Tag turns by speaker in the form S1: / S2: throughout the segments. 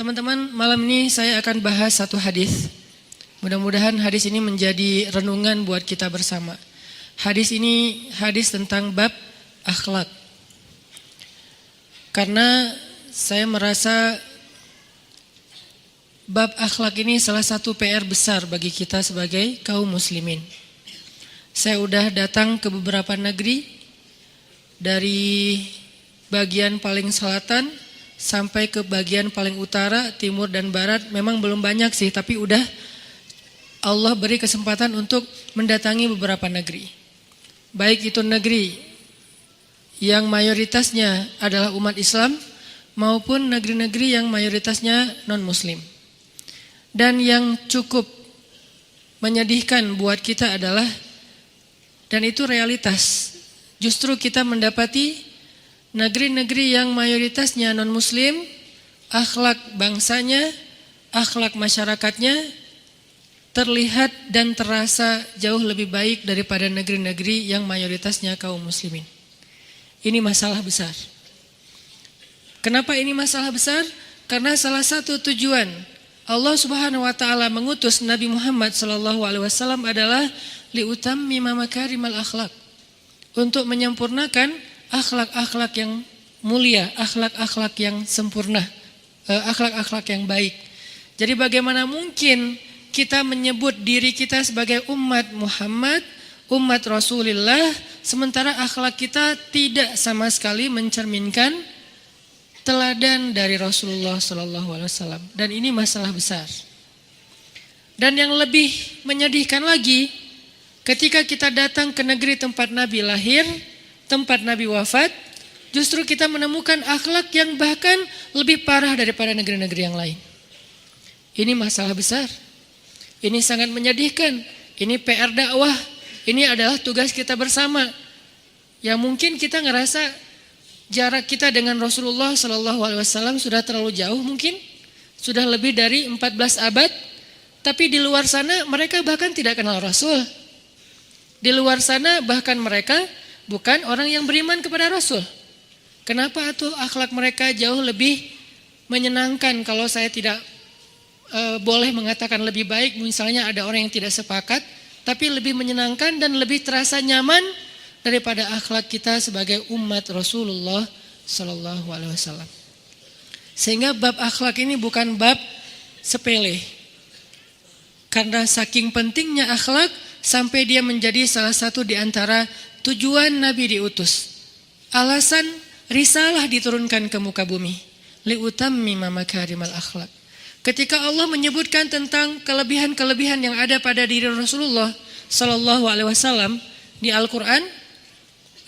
S1: Teman-teman, malam ini saya akan bahas satu hadis. Mudah-mudahan hadis ini menjadi renungan buat kita bersama. Hadis ini hadis tentang bab akhlak. Karena saya merasa bab akhlak ini salah satu PR besar bagi kita sebagai kaum muslimin. Saya udah datang ke beberapa negeri, dari bagian paling selatan sampai ke bagian paling utara, timur dan barat. Memang belum banyak sih, tapi udah Allah beri kesempatan untuk mendatangi beberapa negeri. Baik itu negeri yang mayoritasnya adalah umat Islam maupun negeri-negeri yang mayoritasnya non-muslim. Dan yang cukup menyedihkan buat kita adalah, dan itu realitas, justru kita mendapati negeri-negeri yang mayoritasnya non-muslim, akhlak bangsanya, akhlak masyarakatnya terlihat dan terasa jauh lebih baik daripada negeri-negeri yang mayoritasnya kaum muslimin. Ini masalah besar. Kenapa ini masalah besar? Karena salah satu tujuan Allah Subhanahu wa taala mengutus Nabi Muhammad sallallahu alaihi wasallam adalah liutammima makarimal akhlak. Untuk menyempurnakan akhlak-akhlak yang mulia, akhlak-akhlak yang sempurna, akhlak-akhlak yang baik. Jadi bagaimana mungkin kita menyebut diri kita sebagai umat Muhammad, umat Rasulullah, sementara akhlak kita tidak sama sekali mencerminkan teladan dari Rasulullah SAW. Dan ini masalah besar. Dan yang lebih menyedihkan lagi, ketika kita datang ke negeri tempat Nabi lahir, tempat Nabi wafat, justru kita menemukan akhlak yang bahkan lebih parah daripada negeri-negeri yang lain. Ini masalah besar. Ini sangat menyedihkan. Ini PR dakwah. Ini adalah tugas kita bersama. Yang mungkin kita ngerasa jarak kita dengan Rasulullah SAW sudah terlalu jauh mungkin. Sudah lebih dari 14 abad. Tapi di luar sana mereka bahkan tidak kenal Rasul. Di luar sana bahkan mereka bukan orang yang beriman kepada Rasul. Kenapa tuh akhlak mereka jauh lebih menyenangkan? Kalau saya tidak boleh mengatakan lebih baik, misalnya ada orang yang tidak sepakat, tapi lebih menyenangkan dan lebih terasa nyaman daripada akhlak kita sebagai umat Rasulullah Sallallahu Alaihi Wasallam. Sehingga bab akhlak ini bukan bab sepele. Karena saking pentingnya akhlak sampai dia menjadi salah satu di antara tujuan Nabi diutus. Alasan risalah diturunkan ke muka bumi. Liutammima makarimal akhlak. Ketika Allah menyebutkan tentang kelebihan-kelebihan yang ada pada diri Rasulullah Sallallahu Alaihi Wasallam di Al-Quran,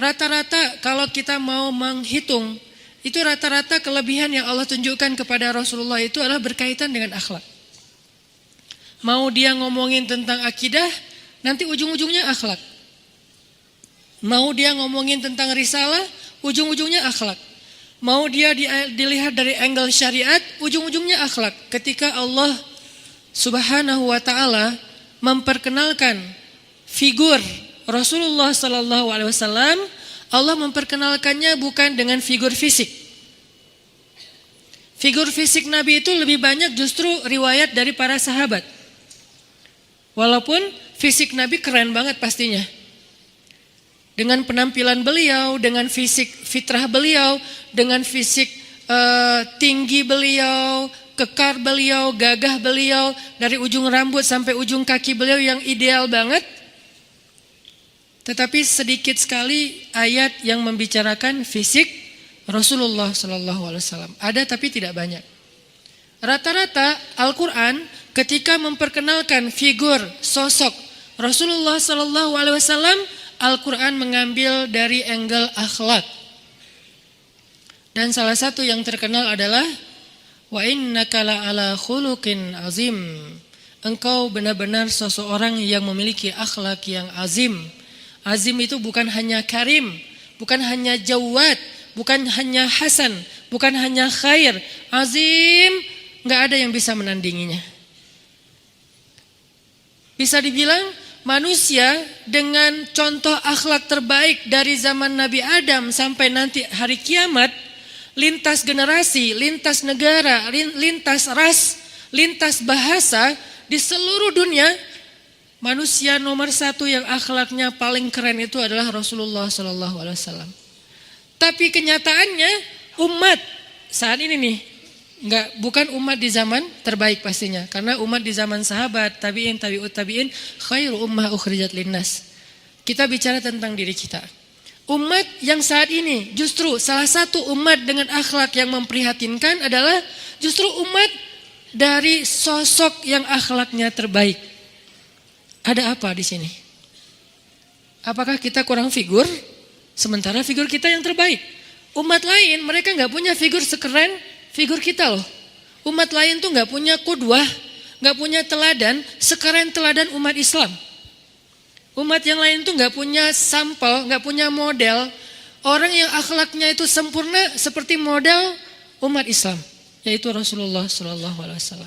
S1: rata-rata kalau kita mau menghitung, itu rata-rata kelebihan yang Allah tunjukkan kepada Rasulullah itu adalah berkaitan dengan akhlak. Mau dia ngomongin tentang akidah, nanti ujung-ujungnya akhlak. Mau dia ngomongin tentang risalah, ujung-ujungnya akhlak. Mau dia dilihat dari angle syariat, ujung-ujungnya akhlak. Ketika Allah Subhanahu wa taala memperkenalkan figur Rasulullah sallallahu alaihi wasallam, Allah memperkenalkannya bukan dengan figur fisik. Figur fisik Nabi itu lebih banyak justru riwayat dari para sahabat. Walaupun fisik Nabi keren banget pastinya. Dengan penampilan beliau, dengan fisik fitrah beliau, dengan fisik tinggi beliau, kekar beliau, gagah beliau, dari ujung rambut sampai ujung kaki beliau yang ideal banget. Tetapi sedikit sekali ayat yang membicarakan fisik Rasulullah SAW. Ada tapi tidak banyak. Rata-rata Al-Quran ketika memperkenalkan figur sosok Rasulullah SAW, Al-Quran mengambil dari angle akhlak. Dan salah satu yang terkenal adalah wa innaka la'ala khuluqin azim. Engkau benar-benar seseorang yang memiliki akhlak yang azim. Azim itu bukan hanya karim, bukan hanya jawad, bukan hanya hasan, bukan hanya khair. Azim, enggak ada yang bisa menandinginya. Bisa dibilang manusia dengan contoh akhlak terbaik dari zaman Nabi Adam sampai nanti hari kiamat lintas generasi, lintas negara, lintas ras, lintas bahasa di seluruh dunia. Manusia nomor satu yang akhlaknya paling keren itu adalah Rasulullah SAW. Tapi kenyataannya umat saat ini nih, bukan umat di zaman terbaik pastinya. Karena umat di zaman sahabat, tabi'in, tabi'ut tabi'in, khairu ummah ukhrijat linnas. Kita bicara tentang diri kita. Umat yang saat ini justru salah satu umat dengan akhlak yang memprihatinkan adalah justru umat dari sosok yang akhlaknya terbaik. Ada apa di sini? Apakah kita kurang figur? Sementara figur kita yang terbaik. Umat lain mereka nggak punya figur sekeren figur kita loh. Umat lain tuh nggak punya qudwah, nggak punya teladan sekeren teladan umat Islam. Umat yang lain tuh nggak punya sampel, nggak punya model orang yang akhlaknya itu sempurna seperti model umat Islam, yaitu Rasulullah SAW.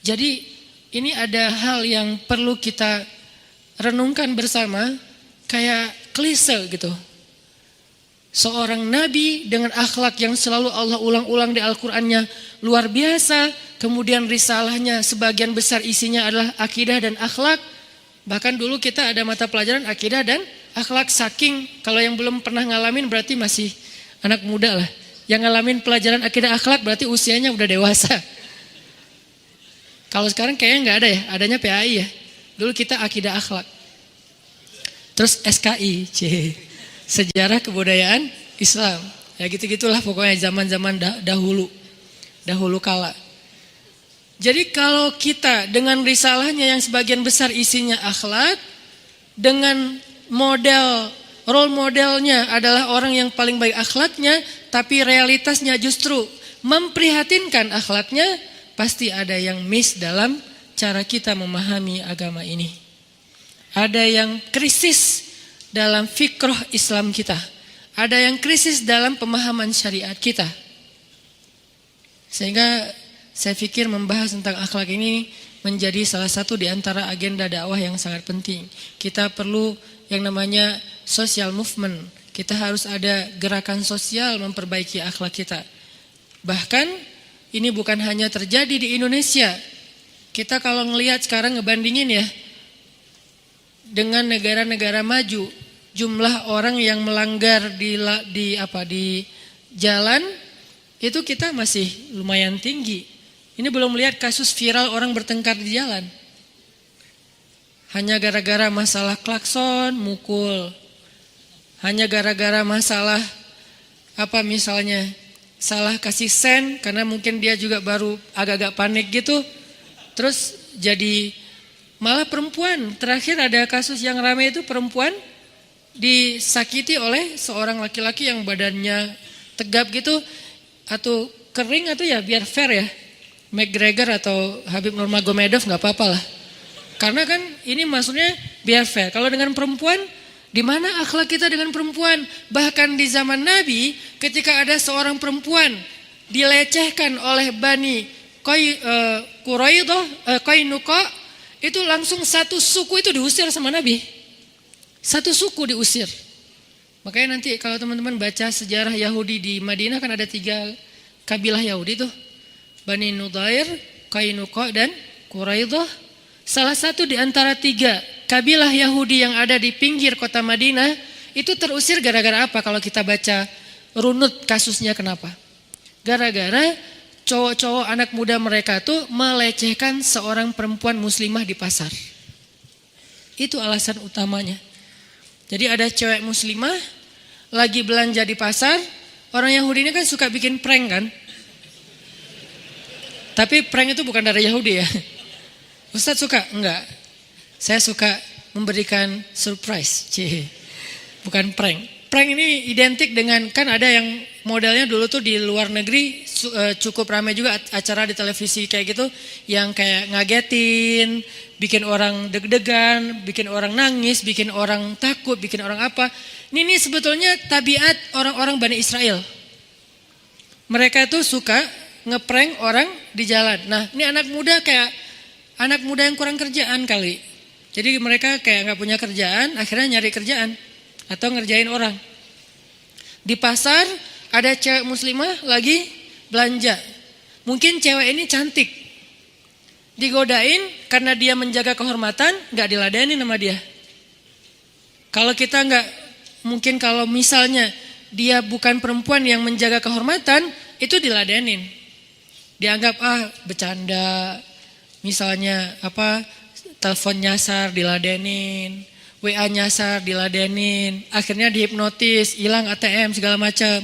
S1: Jadi ini ada hal yang perlu kita renungkan bersama, kayak klise gitu. Seorang nabi dengan akhlak yang selalu Allah ulang-ulang di Al-Qur'annya luar biasa, kemudian risalahnya sebagian besar isinya adalah akidah dan akhlak. Bahkan dulu kita ada mata pelajaran akidah dan akhlak, saking kalau yang belum pernah ngalamin berarti masih anak muda lah. Yang ngalamin pelajaran akidah akhlak berarti usianya udah dewasa. Kalau sekarang kayaknya nggak ada ya, adanya PAI ya. Dulu kita akidah akhlak. Terus SKI, sejarah kebudayaan Islam. Ya gitu-gitulah pokoknya zaman-zaman dahulu kala. Jadi kalau kita dengan risalahnya yang sebagian besar isinya akhlak, dengan role modelnya adalah orang yang paling baik akhlaknya, tapi realitasnya justru memprihatinkan akhlaknya, pasti ada yang miss dalam cara kita memahami agama ini. Ada yang krisis dalam fikroh Islam kita. Ada yang krisis dalam pemahaman syariat kita. Sehingga saya pikir membahas tentang akhlak ini menjadi salah satu di antara agenda dakwah yang sangat penting. Kita perlu yang namanya social movement. Kita harus ada gerakan sosial memperbaiki akhlak kita. Bahkan ini bukan hanya terjadi di Indonesia. Kita kalau ngelihat sekarang ngebandingin ya dengan negara-negara maju, jumlah orang yang melanggar di jalan itu kita masih lumayan tinggi. Ini belum melihat kasus viral orang bertengkar di jalan. Hanya gara-gara masalah klakson, mukul. Hanya gara-gara masalah misalnya salah kasih sen karena mungkin dia juga baru agak-agak panik gitu. Terus jadi malah perempuan. Terakhir ada kasus yang ramai itu perempuan disakiti oleh seorang laki-laki yang badannya tegap gitu, atau kering atau ya biar fair ya, McGregor atau Habib Nurmagomedov nggak apa-apa lah. Karena kan ini maksudnya biar fair. Kalau dengan perempuan, di mana akhlak kita dengan perempuan? Bahkan di zaman Nabi, ketika ada seorang perempuan dilecehkan oleh Bani Qainuqa, itu langsung satu suku itu diusir sama Nabi. Satu suku diusir. Makanya nanti kalau teman-teman baca sejarah Yahudi di Madinah kan ada 3 kabilah Yahudi tuh. Bani Nudair, Qainuqa dan Quraidah. Salah satu di antara 3 kabilah Yahudi yang ada di pinggir kota Madinah itu terusir gara-gara apa? Kalau kita baca runut kasusnya kenapa? Gara-gara cowok-cowok anak muda mereka tuh melecehkan seorang perempuan muslimah di pasar. Itu alasan utamanya. Jadi ada cewek muslimah lagi belanja di pasar, orang Yahudi ini kan suka bikin prank kan? Tapi prank itu bukan dari Yahudi ya. Ustadz suka? Enggak. Saya suka memberikan surprise. Bukan prank. Prank ini identik dengan, kan ada yang modelnya dulu tuh di luar negeri cukup ramai juga acara di televisi kayak gitu, yang kayak ngagetin, bikin orang deg-degan, bikin orang nangis, bikin orang takut, bikin orang apa. Ini sebetulnya tabiat orang-orang Bani Israel. Mereka tuh suka ngeprank orang di jalan. Nah, ini anak muda yang kurang kerjaan kali. Jadi mereka kayak nggak punya kerjaan, akhirnya nyari kerjaan atau ngerjain orang. Di pasar ada cewek muslimah lagi belanja. Mungkin cewek ini cantik. Digodain karena dia menjaga kehormatan, gak diladenin sama dia. Kalau kita gak, mungkin kalau misalnya dia bukan perempuan yang menjaga kehormatan, itu diladenin. Dianggap bercanda. Misalnya telepon nyasar diladenin, WA nyasar diladenin, akhirnya dihipnotis, hilang ATM segala macam.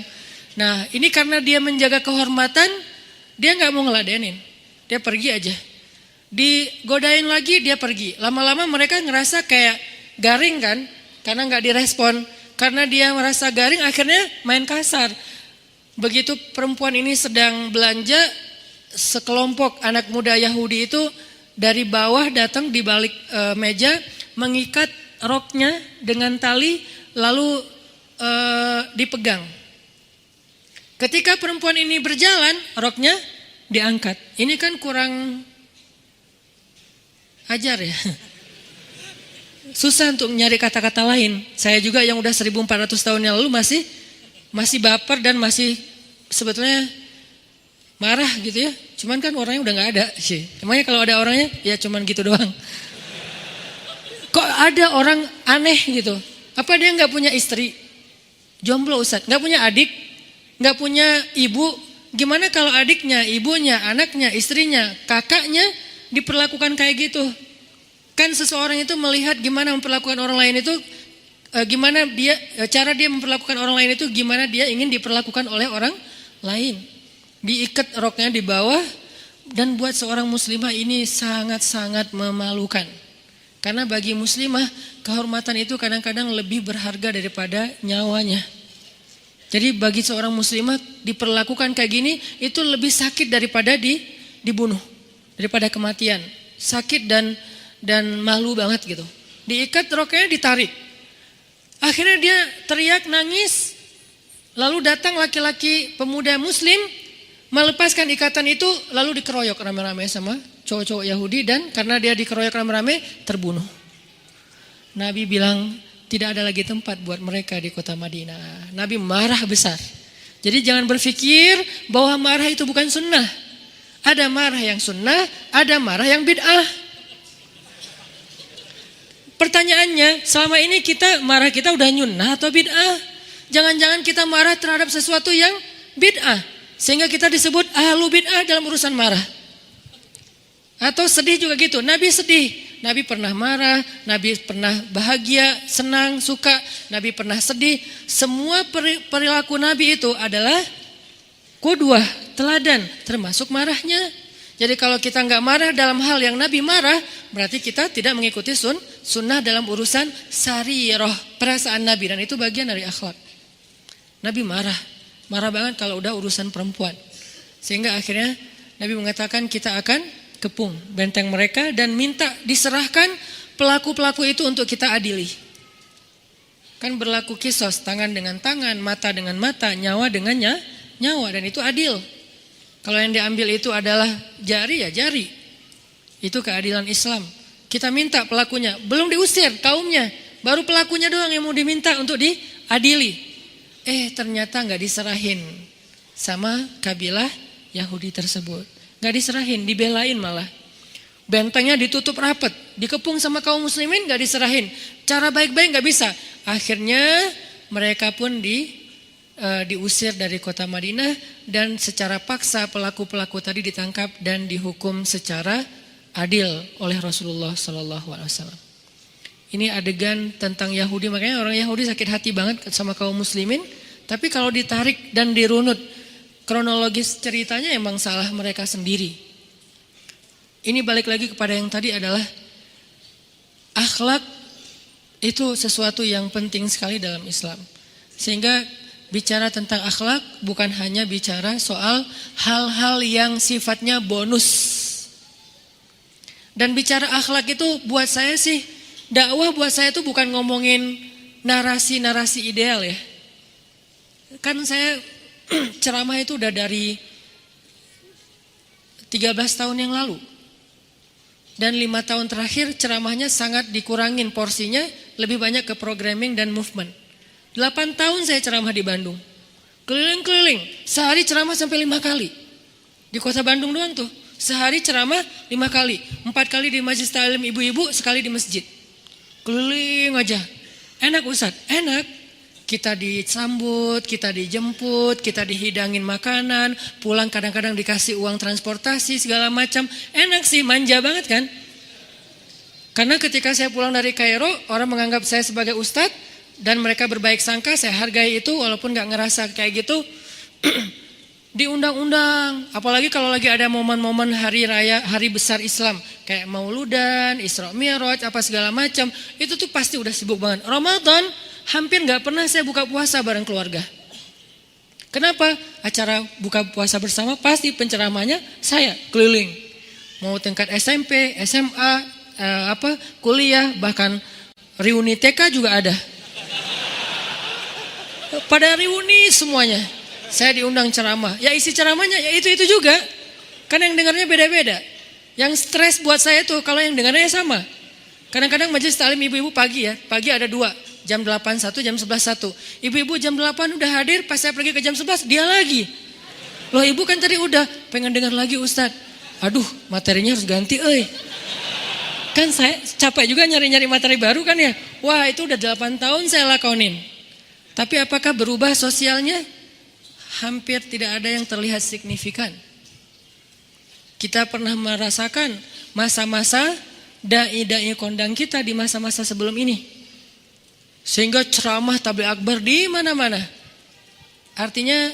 S1: Nah, ini karena dia menjaga kehormatan, dia nggak mau ngeladenin, dia pergi aja. Digodain lagi dia pergi. Lama-lama mereka ngerasa kayak garing kan, karena nggak direspon. Karena dia merasa garing, akhirnya main kasar. Begitu perempuan ini sedang belanja, sekelompok anak muda Yahudi itu dari bawah datang di balik meja, mengikat roknya dengan tali, lalu dipegang. Ketika perempuan ini berjalan, roknya diangkat. Ini kan kurang ajar ya. Susah untuk nyari kata-kata lain. Saya juga yang udah 1400 tahun yang lalu masih baper dan masih sebetulnya marah gitu ya. Cuman kan orangnya udah gak ada sih. Emangnya kalau ada orangnya ya cuman gitu doang. Kok ada orang aneh gitu? Apa dia gak punya istri? Jomblo Ustadz, gak punya adik? Gak punya ibu? Gimana kalau adiknya, ibunya, anaknya, istrinya, kakaknya diperlakukan kayak gitu? Kan seseorang itu melihat gimana memperlakukan orang lain itu, gimana dia, cara dia memperlakukan orang lain itu gimana dia ingin diperlakukan oleh orang lain. Diikat roknya di bawah, dan buat seorang muslimah ini sangat-sangat memalukan. Karena bagi muslimah kehormatan itu kadang-kadang lebih berharga daripada nyawanya. Jadi bagi seorang muslimah diperlakukan kayak gini itu lebih sakit daripada dibunuh, daripada kematian. Sakit dan malu banget gitu. Diikat roknya, ditarik. Akhirnya dia teriak nangis. Lalu datang laki-laki pemuda muslim melepaskan ikatan itu, lalu dikeroyok rame-rame sama cowok-cowok Yahudi, dan karena dia dikeroyok rame-rame terbunuh. Nabi bilang tidak ada lagi tempat buat mereka di kota Madinah. Nabi marah besar. Jadi jangan berpikir bahwa marah itu bukan sunnah. Ada marah yang sunnah, ada marah yang bid'ah. Pertanyaannya, selama ini marah kita udah nyunnah atau bid'ah? Jangan-jangan kita marah terhadap sesuatu yang bid'ah, sehingga kita disebut ahlu bid'ah dalam urusan marah. Atau sedih juga gitu, Nabi sedih, Nabi pernah marah, Nabi pernah bahagia, senang, suka, Nabi pernah sedih. Semua perilaku Nabi itu adalah qudwah, teladan, termasuk marahnya. Jadi kalau kita nggak marah dalam hal yang Nabi marah, berarti kita tidak mengikuti sunnah dalam urusan sarirah, perasaan Nabi, dan itu bagian dari akhlak. Nabi marah banget kalau udah urusan perempuan. Sehingga akhirnya Nabi mengatakan kita akan kepung benteng mereka dan minta diserahkan pelaku-pelaku itu untuk kita adili. Kan berlaku kisos, tangan dengan tangan, mata dengan mata, nyawa dengan nyawa, dan itu adil. Kalau yang diambil itu adalah jari, ya jari. Itu keadilan Islam. Kita minta pelakunya, belum diusir kaumnya, baru pelakunya doang yang mau diminta untuk diadili. Ternyata gak diserahin sama kabilah Yahudi tersebut. Gak diserahin, dibelain malah. Bentengnya ditutup rapat, dikepung sama kaum muslimin, gak diserahin. Cara baik-baik gak bisa. Akhirnya mereka pun diusir dari kota Madinah, dan secara paksa pelaku-pelaku tadi ditangkap dan dihukum secara adil oleh Rasulullah SAW. Ini adegan tentang Yahudi, makanya orang Yahudi sakit hati banget sama kaum muslimin. Tapi kalau ditarik dan dirunut kronologis ceritanya, emang salah mereka sendiri. Ini balik lagi kepada yang tadi adalah akhlak itu sesuatu yang penting sekali dalam Islam. Sehingga bicara tentang akhlak bukan hanya bicara soal hal-hal yang sifatnya bonus. Dan bicara akhlak itu buat saya sih, dakwah buat saya itu bukan ngomongin narasi-narasi ideal ya. Kan saya ceramah itu udah dari 13 tahun yang lalu. Dan 5 tahun terakhir ceramahnya sangat dikurangin porsinya, lebih banyak ke programming dan movement. 8 tahun saya ceramah di Bandung. Keliling-keliling, sehari ceramah sampai 5 kali. Di kota Bandung doang tuh, sehari ceramah 5 kali. 4 kali di majelis taklim ibu-ibu, sekali di masjid. Keliling aja. Enak Ustadz, enak. Kita disambut, kita dijemput, kita dihidangin makanan, pulang kadang-kadang dikasih uang transportasi segala macam. Enak sih, manja banget kan? Karena ketika saya pulang dari Kairo, orang menganggap saya sebagai ustadz dan mereka berbaik sangka, saya hargai itu walaupun gak ngerasa kayak gitu. Diundang-undang, apalagi kalau lagi ada momen-momen hari raya, hari besar Islam, kayak Mauludan, Isra Mi'raj, apa segala macam, itu tuh pasti udah sibuk banget. Ramadan hampir gak pernah saya buka puasa bareng keluarga. Kenapa? Acara buka puasa bersama pasti penceramahnya saya keliling. Mau tingkat SMP, SMA, kuliah, bahkan reuni TK juga ada. Pada reuni semuanya. Saya diundang ceramah. Ya isi ceramahnya ya itu juga. Kan yang dengarnya beda-beda. Yang stres buat saya tuh kalau yang dengarnya sama. Kadang-kadang majelis taklim ibu-ibu pagi ya. Pagi ada 2. Jam 8 1, jam 11 1. Ibu-ibu jam 8 udah hadir, pas saya pergi ke jam 11 dia lagi. Loh ibu kan tadi udah, pengen dengar lagi Ustadz. Aduh materinya harus ganti Kan saya capek juga nyari-nyari materi baru kan ya. Wah itu udah 8 tahun saya lakonin. Tapi apakah berubah sosialnya? Hampir tidak ada yang terlihat signifikan. Kita pernah merasakan masa-masa dai-dai kondang kita di masa-masa sebelum ini. Sehingga ceramah tabligh akbar di mana-mana. Artinya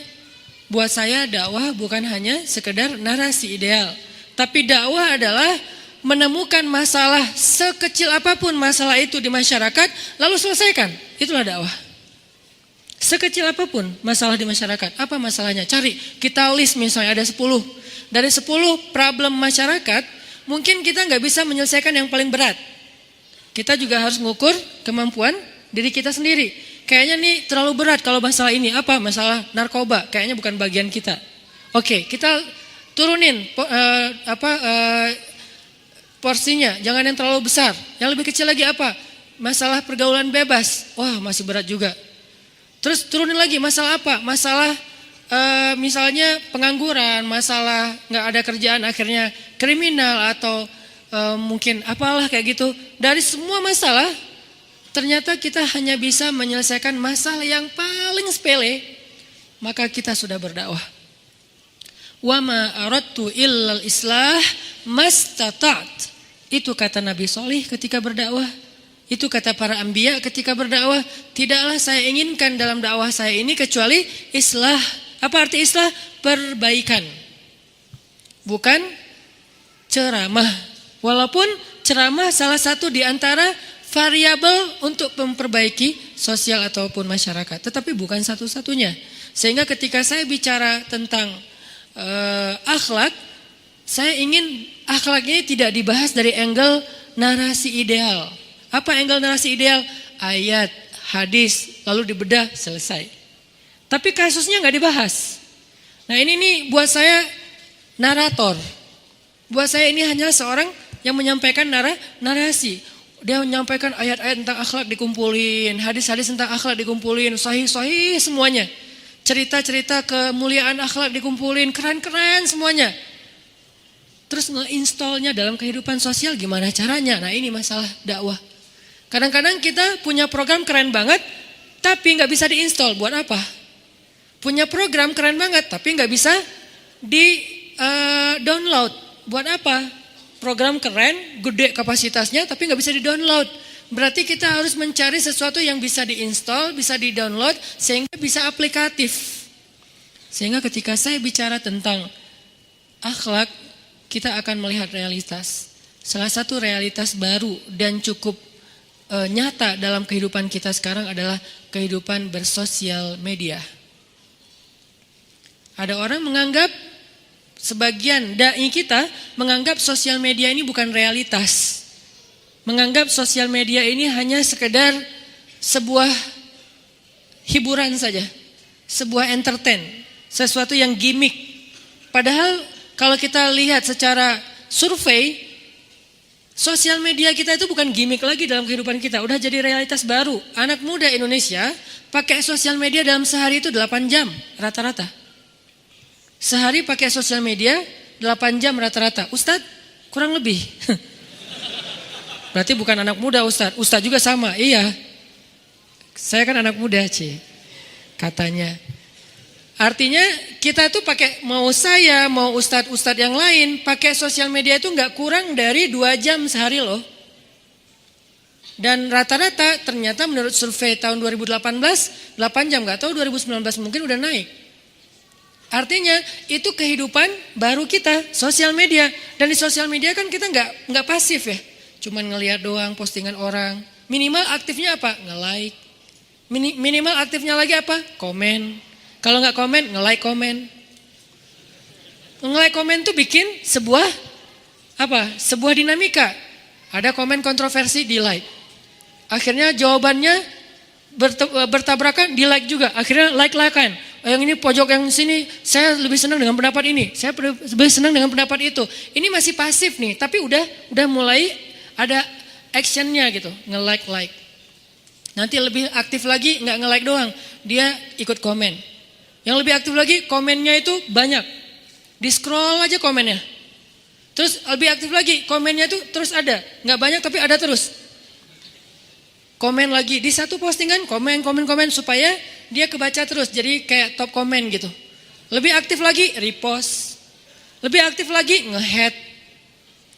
S1: buat saya dakwah bukan hanya sekedar narasi ideal. Tapi dakwah adalah menemukan masalah sekecil apapun masalah itu di masyarakat, lalu selesaikan. Itulah dakwah. Sekecil apapun masalah di masyarakat. Apa masalahnya? Cari. Kita list misalnya ada 10. Dari 10 problem masyarakat, mungkin kita nggak bisa menyelesaikan yang paling berat. Kita juga harus mengukur kemampuan diri kita sendiri. Kayaknya nih terlalu berat kalau masalah ini. Apa? Masalah narkoba. Kayaknya bukan bagian kita. Oke, kita turunin porsinya, jangan yang terlalu besar. Yang lebih kecil lagi apa? Masalah pergaulan bebas. Wah, masih berat juga. Terus turunin lagi masalah apa? Masalah misalnya pengangguran, masalah nggak ada kerjaan akhirnya kriminal atau mungkin apalah kayak gitu. Dari semua masalah ternyata kita hanya bisa menyelesaikan masalah yang paling sepele, maka kita sudah berdakwah. Wa ma aradtu illal islah mastata'at. Itu kata Nabi Solih ketika berdakwah. Itu kata para anbiya ketika berdakwah. Tidaklah saya inginkan dalam dakwah saya ini kecuali islah. Apa arti islah? Perbaikan. Bukan ceramah. Walaupun ceramah salah satu di antara variabel untuk memperbaiki sosial ataupun masyarakat. Tetapi bukan satu-satunya. Sehingga ketika saya bicara tentang akhlak, saya ingin akhlaknya tidak dibahas dari angle narasi ideal. Apa angle narasi ideal? Ayat, hadis, lalu dibedah, selesai. Tapi kasusnya nggak dibahas. Nah ini nih buat saya narator. Buat saya ini hanya seorang yang menyampaikan narasi. Dia menyampaikan ayat-ayat tentang akhlak dikumpulin, hadis-hadis tentang akhlak dikumpulin, sahih-sahih semuanya. Cerita-cerita kemuliaan akhlak dikumpulin, keren-keren semuanya. Terus nge-installnya dalam kehidupan sosial gimana caranya? Nah ini masalah dakwah. Kadang-kadang kita punya program keren banget, tapi nggak bisa diinstal. Buat apa? Punya program keren banget, tapi nggak bisa di-download. Buat apa? Program keren, gede kapasitasnya, tapi nggak bisa di-download. Berarti kita harus mencari sesuatu yang bisa diinstal, bisa di-download, sehingga bisa aplikatif. Sehingga ketika saya bicara tentang akhlak, kita akan melihat realitas. Salah satu realitas baru dan cukup nyata dalam kehidupan kita sekarang adalah kehidupan bersosial media. Ada orang menganggap, sebagian dai kita menganggap sosial media ini bukan realitas. Menganggap sosial media ini hanya sekedar sebuah hiburan saja. Sebuah entertain, sesuatu yang gimmick. Padahal kalau kita lihat secara survei, Sosial media kita itu bukan gimmick lagi dalam kehidupan kita, udah jadi realitas baru. Anak muda Indonesia pakai sosial media dalam sehari itu 8 jam rata-rata. Sehari pakai sosial media 8 jam rata-rata. Ustadz, kurang lebih. Berarti bukan anak muda Ustadz. Ustadz juga sama, iya. Saya kan anak muda, katanya. Artinya kita tuh pakai, mau saya, mau ustadz-ustadz yang lain, pakai sosial media itu nggak kurang dari 2 jam sehari loh. Dan rata-rata ternyata menurut survei tahun 2018, 8 jam, nggak tahu 2019 mungkin udah naik. Artinya itu kehidupan baru kita, sosial media. Dan di sosial media kan kita nggak pasif ya, cuman ngelihat doang postingan orang. Minimal aktifnya apa? Nge-like. Minimal aktifnya lagi apa? Komen. Kalau nggak komen, nge-like komen. Nge-like komen tuh bikin sebuah sebuah dinamika. Ada komen kontroversi, di like. Akhirnya jawabannya bertabrakan, di like juga. Akhirnya like-likean. Yang ini pojok yang sini, saya lebih senang dengan pendapat ini. Saya lebih senang dengan pendapat itu. Ini masih pasif nih, tapi udah mulai ada actionnya gitu, nge-like. Nanti lebih aktif lagi, nggak nge-like doang, dia ikut komen. Yang lebih aktif lagi, komennya itu banyak. Di scroll aja komennya. Terus lebih aktif lagi, komennya itu terus ada. Nggak banyak tapi ada terus. Komen lagi, di satu postingan komen supaya dia kebaca terus. Jadi kayak top komen gitu. Lebih aktif lagi, repost. Lebih aktif lagi, nge-head.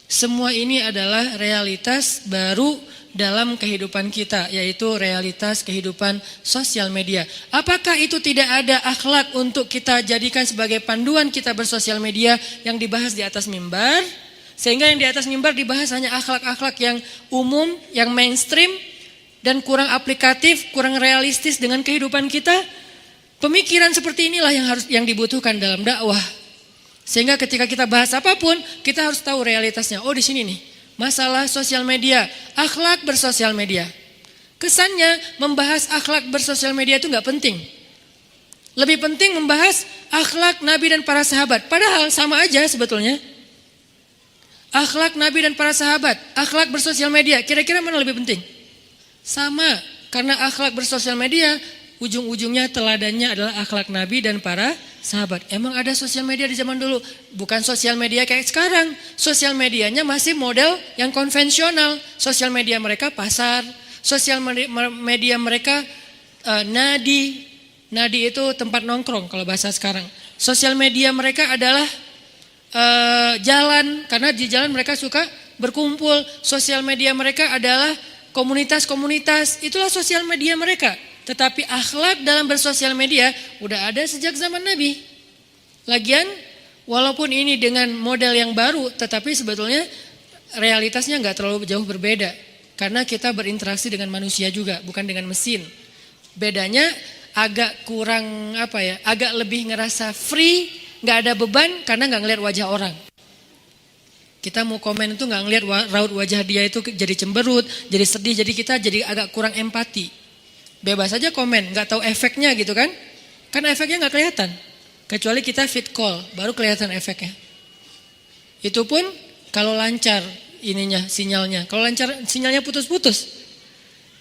S1: Semua ini adalah realitas baru dalam kehidupan kita, yaitu realitas kehidupan sosial media. Apakah itu tidak ada akhlak untuk kita jadikan sebagai panduan kita bersosial media yang dibahas di atas mimbar? Sehingga yang di atas mimbar dibahas hanya akhlak-akhlak yang umum, yang mainstream, dan kurang aplikatif, kurang realistis dengan kehidupan kita. Pemikiran seperti inilah yang dibutuhkan dalam dakwah. Sehingga ketika kita bahas apapun, kita harus tahu realitasnya. Oh, di sini nih. Masalah sosial media, akhlak bersosial media. Kesannya membahas akhlak bersosial media itu nggak penting. Lebih penting membahas akhlak Nabi dan para sahabat. Padahal sama aja sebetulnya. Akhlak Nabi dan para sahabat, akhlak bersosial media, kira-kira mana lebih penting? Sama, karena akhlak bersosial media ujung-ujungnya teladannya adalah akhlak Nabi dan para sahabat. Emang ada sosial media di zaman dulu? Bukan sosial media kayak sekarang. Sosial medianya masih model yang konvensional. Sosial media mereka pasar. Sosial media mereka nadi. Nadi itu tempat nongkrong kalau bahasa sekarang. Sosial media mereka adalah jalan. Karena di jalan mereka suka berkumpul. Sosial media mereka adalah komunitas-komunitas. Itulah sosial media mereka. Tetapi akhlak dalam bersosial media udah ada sejak zaman Nabi. Lagian walaupun ini dengan model yang baru, tetapi sebetulnya realitasnya nggak terlalu jauh berbeda. Karena kita berinteraksi dengan manusia juga, bukan dengan mesin. Bedanya agak kurang agak lebih ngerasa free, nggak ada beban karena nggak ngeliat wajah orang. Kita mau komen itu nggak ngeliat raut wajah dia itu jadi cemberut, jadi sedih, jadi kita jadi agak kurang empati. Bebas aja komen, nggak tahu efeknya gitu kan? Kan efeknya nggak kelihatan. Kecuali kita fit call, baru kelihatan efeknya. Itu pun kalau lancar sinyalnya. Kalau lancar sinyalnya putus-putus.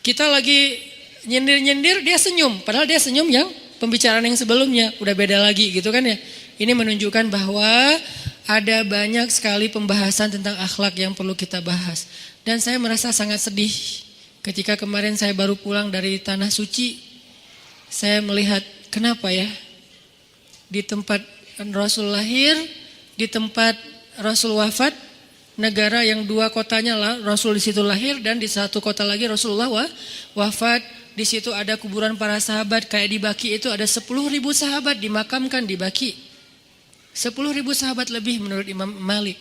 S1: Kita lagi nyindir-nyindir, dia senyum. Padahal dia senyum yang pembicaraan yang sebelumnya. Udah beda lagi gitu kan ya. Ini menunjukkan bahwa ada banyak sekali pembahasan tentang akhlak yang perlu kita bahas. Dan saya merasa sangat sedih. Ketika kemarin saya baru pulang dari Tanah Suci, saya melihat kenapa ya di tempat Rasul lahir, di tempat Rasul wafat, negara yang 2 kotanya lah Rasul di situ lahir dan di satu kota lagi Rasulullah wafat. Di situ ada kuburan para sahabat, kayak di Baki itu ada 10.000 sahabat dimakamkan di Baki. 10.000 sahabat lebih menurut Imam Malik.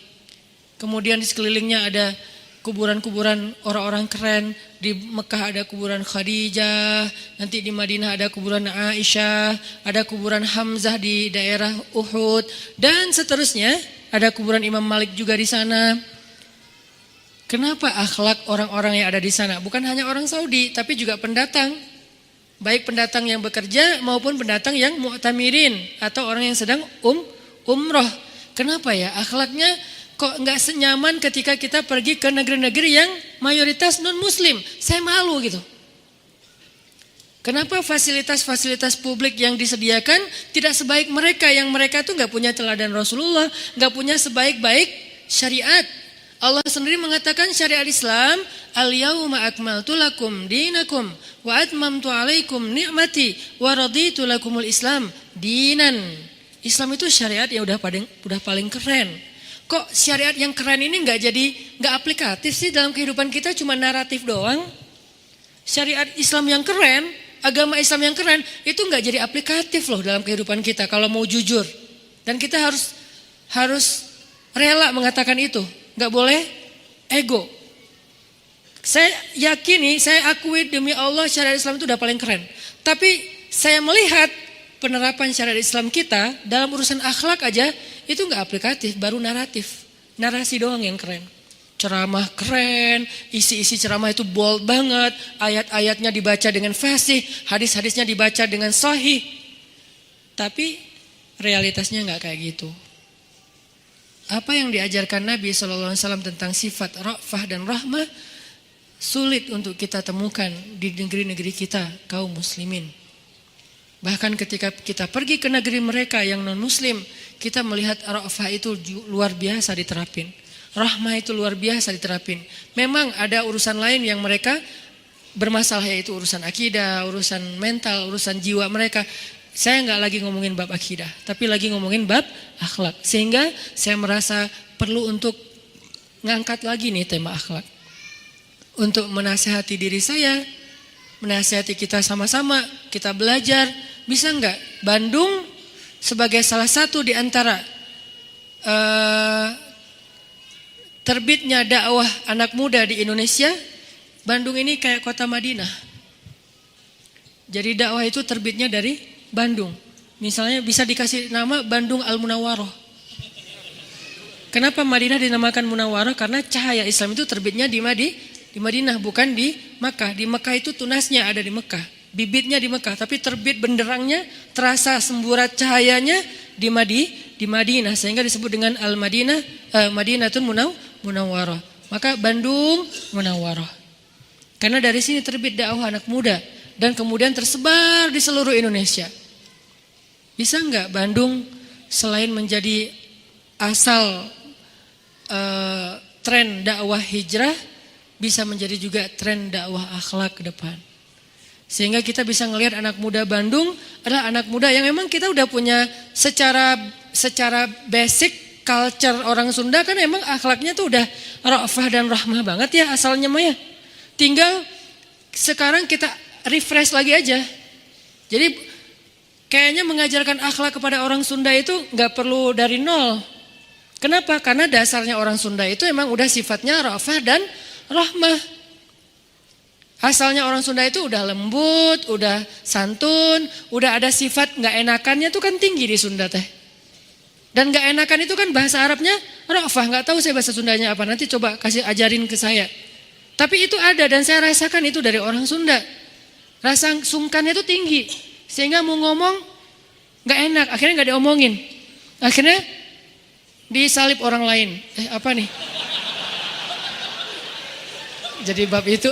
S1: Kemudian di sekelilingnya ada kuburan-kuburan orang-orang keren. Di Mekah ada kuburan Khadijah, nanti di Madinah ada kuburan Aisyah, ada kuburan Hamzah di daerah Uhud, dan seterusnya. Ada kuburan Imam Malik juga di sana. Kenapa akhlak orang-orang yang ada di sana? Bukan hanya orang Saudi, tapi juga pendatang. Baik pendatang yang bekerja maupun pendatang yang mu'tamirin atau orang yang sedang umroh. Kenapa ya? Akhlaknya Kok nggak senyaman ketika kita pergi ke negeri-negeri yang mayoritas non-muslim? Saya malu gitu. Kenapa fasilitas-fasilitas publik yang disediakan tidak sebaik mereka, yang mereka tuh nggak punya teladan Rasulullah, nggak punya sebaik-baik syariat. Allah sendiri mengatakan syariat Islam, al-yauma akmaltu lakum dinakum wa atmamtu alaikum ni'mati wa raditu lakumul Islam dinan. Islam itu syariat yang udah paling keren. Kok syariat yang keren ini nggak aplikatif sih dalam kehidupan kita, cuma naratif doang? Syariat Islam yang keren, agama Islam yang keren itu nggak jadi aplikatif loh dalam kehidupan kita kalau mau jujur. Dan kita harus rela mengatakan itu. Nggak boleh ego. Saya yakini, saya akui demi Allah syariat Islam itu udah paling keren. Tapi saya melihat penerapan syariat Islam kita dalam urusan akhlak aja itu nggak aplikatif, baru naratif. Narasi doang yang keren. Ceramah keren, isi-isi ceramah itu bold banget, ayat-ayatnya dibaca dengan fasih, hadis-hadisnya dibaca dengan sahih. Tapi realitasnya nggak kayak gitu. Apa yang diajarkan Nabi SAW tentang sifat ra'fah dan rahmah sulit untuk kita temukan di negeri-negeri kita, kaum muslimin. Bahkan ketika kita pergi ke negeri mereka yang non-muslim, kita melihat ra'fah itu luar biasa diterapin. Rahmah itu luar biasa diterapin. Memang ada urusan lain yang mereka bermasalah, yaitu urusan akidah, urusan mental, urusan jiwa mereka. Saya nggak lagi ngomongin bab akidah, tapi lagi ngomongin bab akhlak. Sehingga saya merasa perlu untuk ngangkat lagi nih tema akhlak. Untuk menasihati diri saya, menasihati kita sama-sama, kita belajar. Bisa nggak Bandung sebagai salah satu di antara terbitnya dakwah anak muda di Indonesia, Bandung ini kayak kota Madinah. Jadi dakwah itu terbitnya dari Bandung. Misalnya bisa dikasih nama Bandung Al-Munawwaroh. Kenapa Madinah dinamakan Munawwaroh? Karena cahaya Islam itu terbitnya di Madinah, bukan di Makkah. Di Makkah itu tunasnya ada di Makkah, bibitnya di Makkah, tapi terbit benderangnya, terasa semburat cahayanya di Madinah, sehingga disebut dengan Al-Madinah, Madinatun Munawwaroh. Maka Bandung Munawwaroh. Karena dari sini terbit dakwah anak muda dan kemudian tersebar di seluruh Indonesia. Bisa nggak Bandung selain menjadi asal tren dakwah hijrah, bisa menjadi juga tren dakwah akhlak ke depan. Sehingga kita bisa ngelihat anak muda Bandung adalah anak muda yang memang kita udah punya secara basic culture orang Sunda kan emang akhlaknya tuh udah ra'fah dan rahmah banget ya asalnya mah ya. Tinggal sekarang kita refresh lagi aja. Jadi kayaknya mengajarkan akhlak kepada orang Sunda itu nggak perlu dari nol. Kenapa? Karena dasarnya orang Sunda itu emang udah sifatnya ra'fah dan rahmah. Asalnya orang Sunda itu udah lembut, udah santun, udah ada sifat nggak enakannya tuh kan tinggi di Sunda teh. Dan nggak enakan itu kan bahasa Arabnya ra'fah. Nggak tahu saya bahasa Sundanya apa. Nanti coba kasih ajarin ke saya. Tapi itu ada dan saya rasakan itu dari orang Sunda. Rasa sungkannya itu tinggi. Sehingga mau ngomong gak enak, akhirnya gak diomongin. Akhirnya disalip orang lain. Apa nih? Jadi bab itu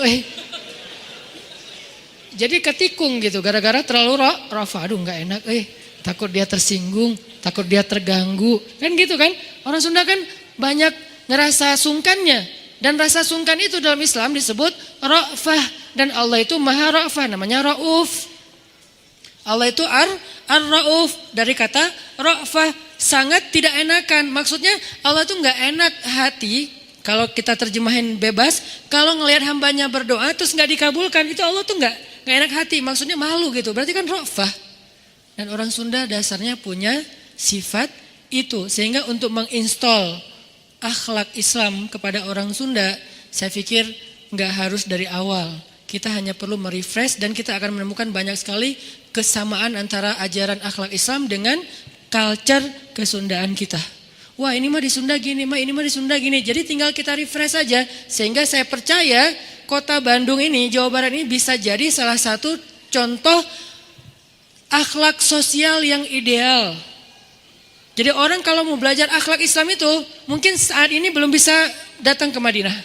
S1: jadi ketikung gitu, gara-gara terlalu ra'fah. Aduh gak enak, takut dia tersinggung, takut dia terganggu. Kan gitu kan, orang Sunda kan banyak ngerasa sungkannya. Dan rasa sungkan itu dalam Islam disebut ra'fah. Dan Allah itu maha ra'fah, namanya ra'uf. Allah itu ar-ra'uf, dari kata ra'fah, sangat tidak enakan. Maksudnya Allah itu gak enak hati, kalau kita terjemahin bebas, kalau ngelihat hambanya berdoa terus gak dikabulkan, itu Allah tuh gak enak hati, maksudnya malu gitu, berarti kan ra'fah. Dan orang Sunda dasarnya punya sifat itu, sehingga untuk menginstall akhlak Islam kepada orang Sunda, saya pikir gak harus dari awal. Kita hanya perlu merefresh dan kita akan menemukan banyak sekali kesamaan antara ajaran akhlak Islam dengan culture kesundaan kita. Wah ini mah di Sunda gini, ini mah di Sunda gini. Jadi tinggal kita refresh saja. Sehingga saya percaya kota Bandung ini, Jawa Barat ini bisa jadi salah satu contoh akhlak sosial yang ideal. Jadi orang kalau mau belajar akhlak Islam itu mungkin saat ini belum bisa datang ke Madinah.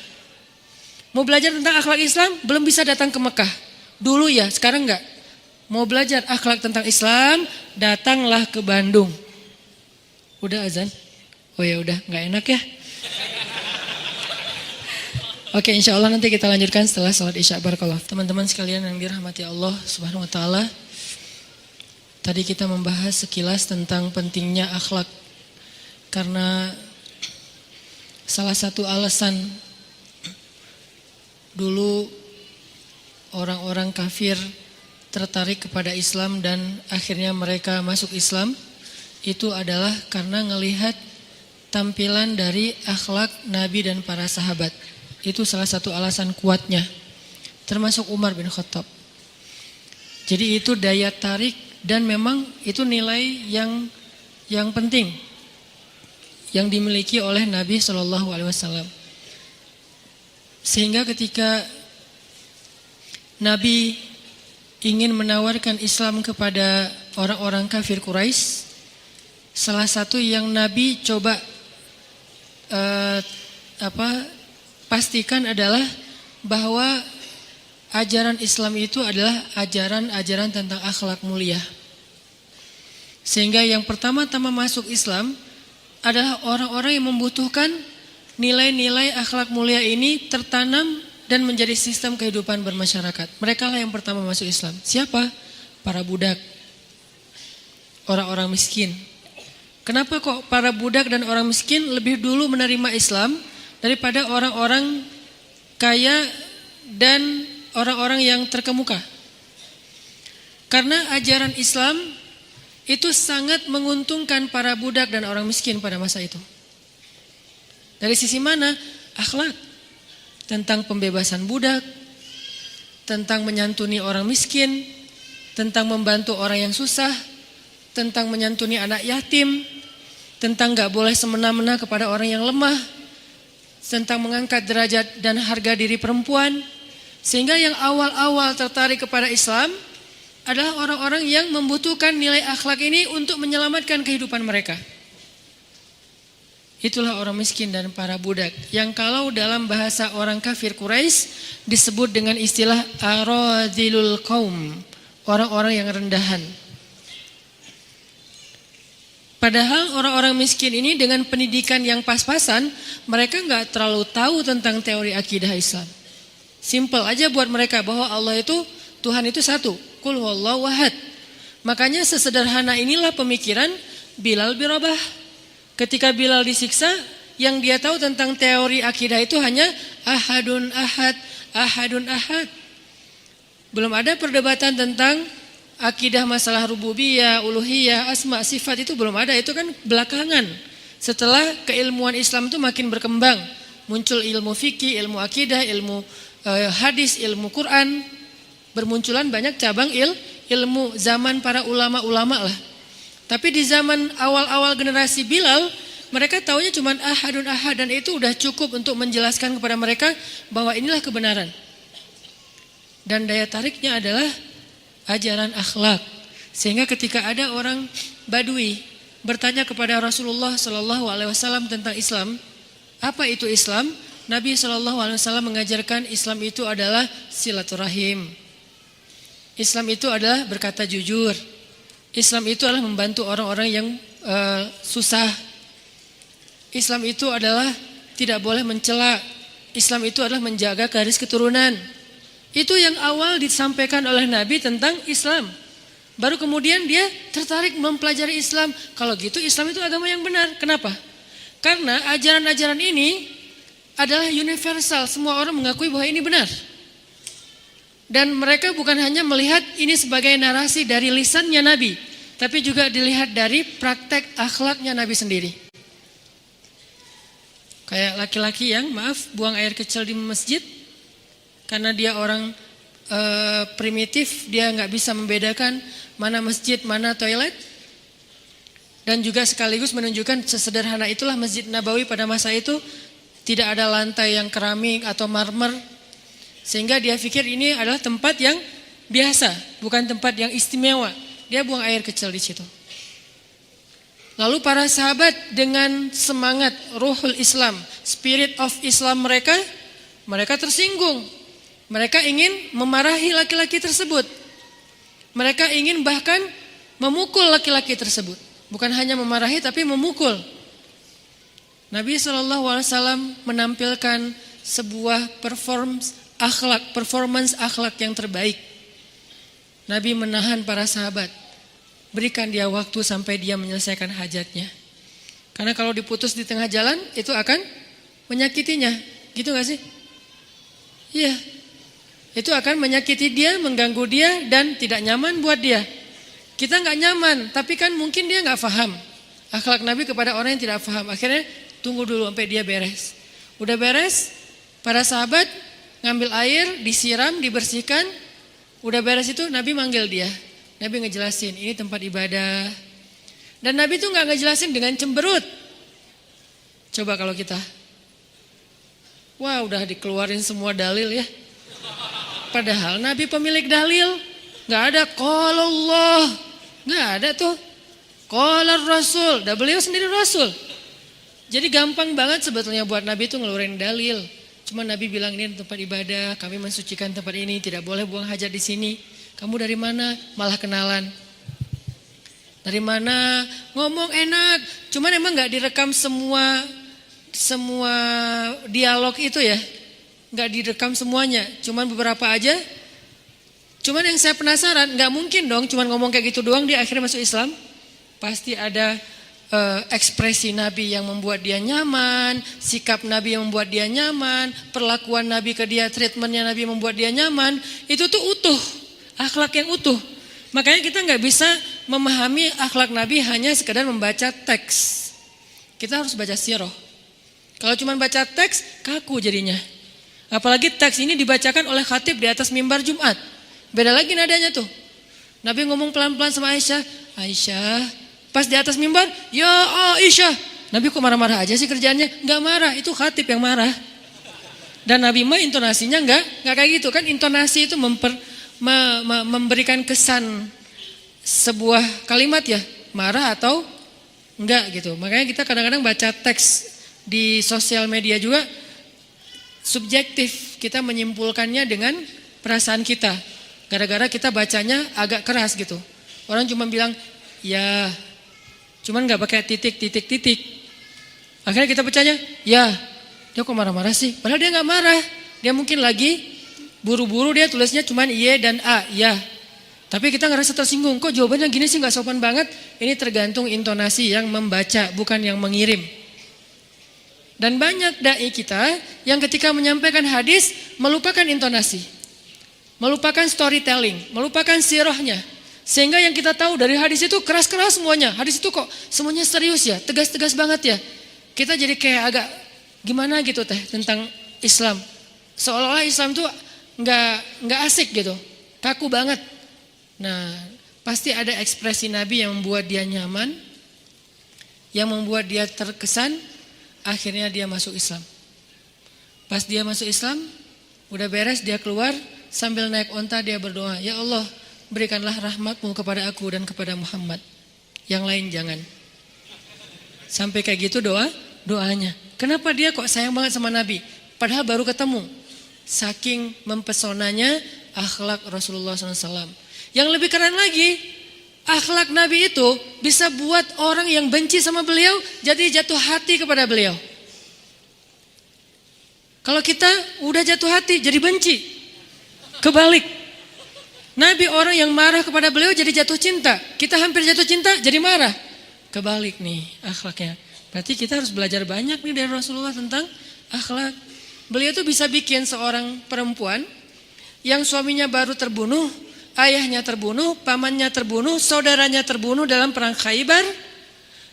S1: Mau belajar tentang akhlak Islam belum bisa datang ke Mekah. Dulu ya, sekarang enggak. Mau belajar akhlak tentang Islam, datanglah ke Bandung. Udah azan? Oh ya udah, enggak enak ya. Oke, insya Allah nanti kita lanjutkan setelah sholat isya. Barakallah. Teman-teman sekalian yang dirahmati Allah Subhanahu Wa Taala. Tadi kita membahas sekilas tentang pentingnya akhlak. Karena salah satu alasan dulu orang-orang kafir tertarik kepada Islam dan akhirnya mereka masuk Islam itu adalah karena ngelihat tampilan dari akhlak Nabi dan para sahabat. Itu salah satu alasan kuatnya, termasuk Umar bin Khattab. Jadi itu daya tarik dan memang itu nilai yang penting yang dimiliki oleh Nabi SAW. Sehingga ketika Nabi ingin menawarkan Islam kepada orang-orang kafir Quraisy, salah satu yang Nabi coba pastikan adalah bahwa ajaran Islam itu adalah ajaran-ajaran tentang akhlak mulia. Sehingga yang pertama-tama masuk Islam adalah orang-orang yang membutuhkan nilai-nilai akhlak mulia ini tertanam dan menjadi sistem kehidupan bermasyarakat. Mereka lah yang pertama masuk Islam. Siapa? Para budak, orang-orang miskin. Kenapa kok para budak dan orang miskin lebih dulu menerima Islam daripada orang-orang kaya dan orang-orang yang terkemuka? Karena ajaran Islam itu sangat menguntungkan para budak dan orang miskin pada masa itu. Dari sisi mana? Akhlak. Tentang pembebasan budak, tentang menyantuni orang miskin, tentang membantu orang yang susah, tentang menyantuni anak yatim, tentang gak boleh semena-mena kepada orang yang lemah, tentang mengangkat derajat dan harga diri perempuan. Sehingga yang awal-awal tertarik kepada Islam adalah orang-orang yang membutuhkan nilai akhlak ini untuk menyelamatkan kehidupan mereka. Itulah orang miskin dan para budak, yang kalau dalam bahasa orang kafir Quraisy disebut dengan istilah aradhilul qaum, orang-orang yang rendahan. Padahal orang-orang miskin ini dengan pendidikan yang pas-pasan, mereka gak terlalu tahu tentang teori akidah Islam. Simple aja buat mereka bahwa Allah itu, Tuhan itu satu, Qul huwallahu ahad. Makanya sesederhana inilah pemikiran Bilal bin Rabah. Ketika Bilal disiksa, yang dia tahu tentang teori akidah itu hanya ahadun ahad, ahadun ahad. Belum ada perdebatan tentang akidah masalah rububiyah, uluhiyah, asma, sifat, itu belum ada. Itu kan belakangan. Setelah keilmuan Islam itu makin berkembang, muncul ilmu fikih, ilmu akidah, ilmu hadis, ilmu Quran. Bermunculan banyak cabang ilmu zaman para ulama-ulama lah. Tapi di zaman awal-awal generasi Bilal, mereka taunya cuma ahadun ahad, dan itu udah cukup untuk menjelaskan kepada mereka bahwa inilah kebenaran. Dan daya tariknya adalah ajaran akhlak. Sehingga ketika ada orang Badui bertanya kepada Rasulullah SAW tentang Islam, apa itu Islam? Nabi SAW mengajarkan Islam itu adalah silaturahim. Islam itu adalah berkata jujur. Islam itu adalah membantu orang-orang yang susah. Islam itu adalah tidak boleh mencela. Islam itu adalah menjaga garis keturunan. Itu yang awal disampaikan oleh Nabi tentang Islam. Baru kemudian dia tertarik mempelajari Islam. Kalau gitu Islam itu agama yang benar. Kenapa? Karena ajaran-ajaran ini adalah universal. Semua orang mengakui bahwa ini benar. Dan mereka bukan hanya melihat ini sebagai narasi dari lisannya Nabi, tapi juga dilihat dari praktek akhlaknya Nabi sendiri. Kayak laki-laki yang buang air kecil di masjid, karena dia orang primitif, dia gak bisa membedakan mana masjid, mana toilet. Dan juga sekaligus menunjukkan sesederhana itulah Masjid Nabawi pada masa itu, tidak ada lantai yang keramik atau marmer. Sehingga dia pikir ini adalah tempat yang biasa, bukan tempat yang istimewa. Dia buang air kecil di situ. Lalu para sahabat dengan semangat ruhul Islam, spirit of Islam mereka tersinggung. Mereka ingin memarahi laki-laki tersebut. Mereka ingin bahkan memukul laki-laki tersebut. Bukan hanya memarahi tapi memukul. Nabi SAW menampilkan sebuah performance akhlak yang terbaik. Nabi menahan para sahabat. Berikan dia waktu sampai dia menyelesaikan hajatnya. Karena kalau diputus di tengah jalan itu akan menyakitinya. Gitu gak sih? Iya. Itu akan menyakiti dia, mengganggu dia dan tidak nyaman buat dia. Kita gak nyaman, tapi kan mungkin dia gak paham. Akhlak Nabi kepada orang yang tidak paham. Akhirnya tunggu dulu sampai dia beres. Udah beres, para sahabat ngambil air, disiram, dibersihkan. Udah beres itu Nabi manggil dia. Nabi ngejelasin, ini tempat ibadah. Dan Nabi tuh gak ngejelasin dengan cemberut. Coba kalau kita. Wah, udah dikeluarin semua dalil ya. Padahal Nabi pemilik dalil. Gak ada qala Allah. Gak ada tuh. Qala Rasul. Dan beliau sendiri Rasul. Jadi gampang banget sebetulnya buat Nabi itu ngeluarin dalil. Cuma Nabi bilang ini tempat ibadah. Kami mensucikan tempat ini. Tidak boleh buang hajat di sini. Kamu dari mana? Malah kenalan. Dari mana? Ngomong enak. Cuman emang gak direkam semua dialog itu ya. Gak direkam semuanya. Cuman beberapa aja. Cuman yang saya penasaran, gak mungkin dong cuman ngomong kayak gitu doang dia akhirnya masuk Islam. Pasti ada ekspresi Nabi yang membuat dia nyaman, sikap Nabi yang membuat dia nyaman, perlakuan Nabi ke dia, treatmentnya Nabi membuat dia nyaman. Itu tuh utuh, akhlak yang utuh. Makanya kita gak bisa memahami akhlak Nabi hanya sekedar membaca teks. Kita harus baca sirah. Kalau cuma baca teks, kaku jadinya. Apalagi teks ini dibacakan oleh khatib di atas mimbar Jumat. Beda lagi nadanya tuh. Nabi ngomong pelan-pelan sama Aisyah. Aisyah, pas di atas mimbar, ya Aisyah. Nabi kok marah-marah aja sih kerjaannya? Gak marah, itu khatib yang marah. Dan Nabi mah intonasinya gak kayak gitu kan. Intonasi itu memberikan kesan sebuah kalimat ya. Marah atau enggak gitu. Makanya kita kadang-kadang baca teks di sosial media juga subjektif, kita menyimpulkannya dengan perasaan kita. Gara-gara kita bacanya agak keras gitu. Orang cuma bilang, ya, cuman gak pakai titik. Akhirnya kita bacanya, ya, dia kok marah-marah sih? Padahal dia gak marah. Dia mungkin lagi buru-buru, dia tulisnya cuman iya dan a, ya. Tapi kita ngerasa tersinggung, kok jawabannya gini sih gak sopan banget. Ini tergantung intonasi yang membaca, bukan yang mengirim. Dan banyak da'i kita yang ketika menyampaikan hadis melupakan intonasi, melupakan storytelling, melupakan sirahnya. Sehingga yang kita tahu dari hadis itu keras-keras semuanya. Hadis itu kok semuanya serius ya, tegas-tegas banget ya. Kita jadi kayak agak gimana gitu teh tentang Islam. Seolah-olah Islam tuh nggak asik gitu, kaku banget. Nah, pasti ada ekspresi Nabi yang membuat dia nyaman, yang membuat dia terkesan. Akhirnya dia masuk Islam. Pas dia masuk Islam, udah beres dia keluar sambil naik onta dia berdoa, ya Allah berikanlah rahmatmu kepada aku dan kepada Muhammad. Yang lain jangan. Sampai kayak gitu doanya. Kenapa dia kok sayang banget sama Nabi? Padahal baru ketemu. Saking mempesonanya akhlak Rasulullah SAW. Yang lebih keren lagi, akhlak Nabi itu bisa buat orang yang benci sama beliau jadi jatuh hati kepada beliau. Kalau kita udah jatuh hati jadi benci. Kebalik. Nabi orang yang marah kepada beliau jadi jatuh cinta. Kita hampir jatuh cinta jadi marah. Kebalik nih akhlaknya. Berarti kita harus belajar banyak nih dari Rasulullah tentang akhlak. Beliau tuh bisa bikin seorang perempuan yang suaminya baru terbunuh, ayahnya terbunuh, pamannya terbunuh, saudaranya terbunuh dalam perang Khaybar.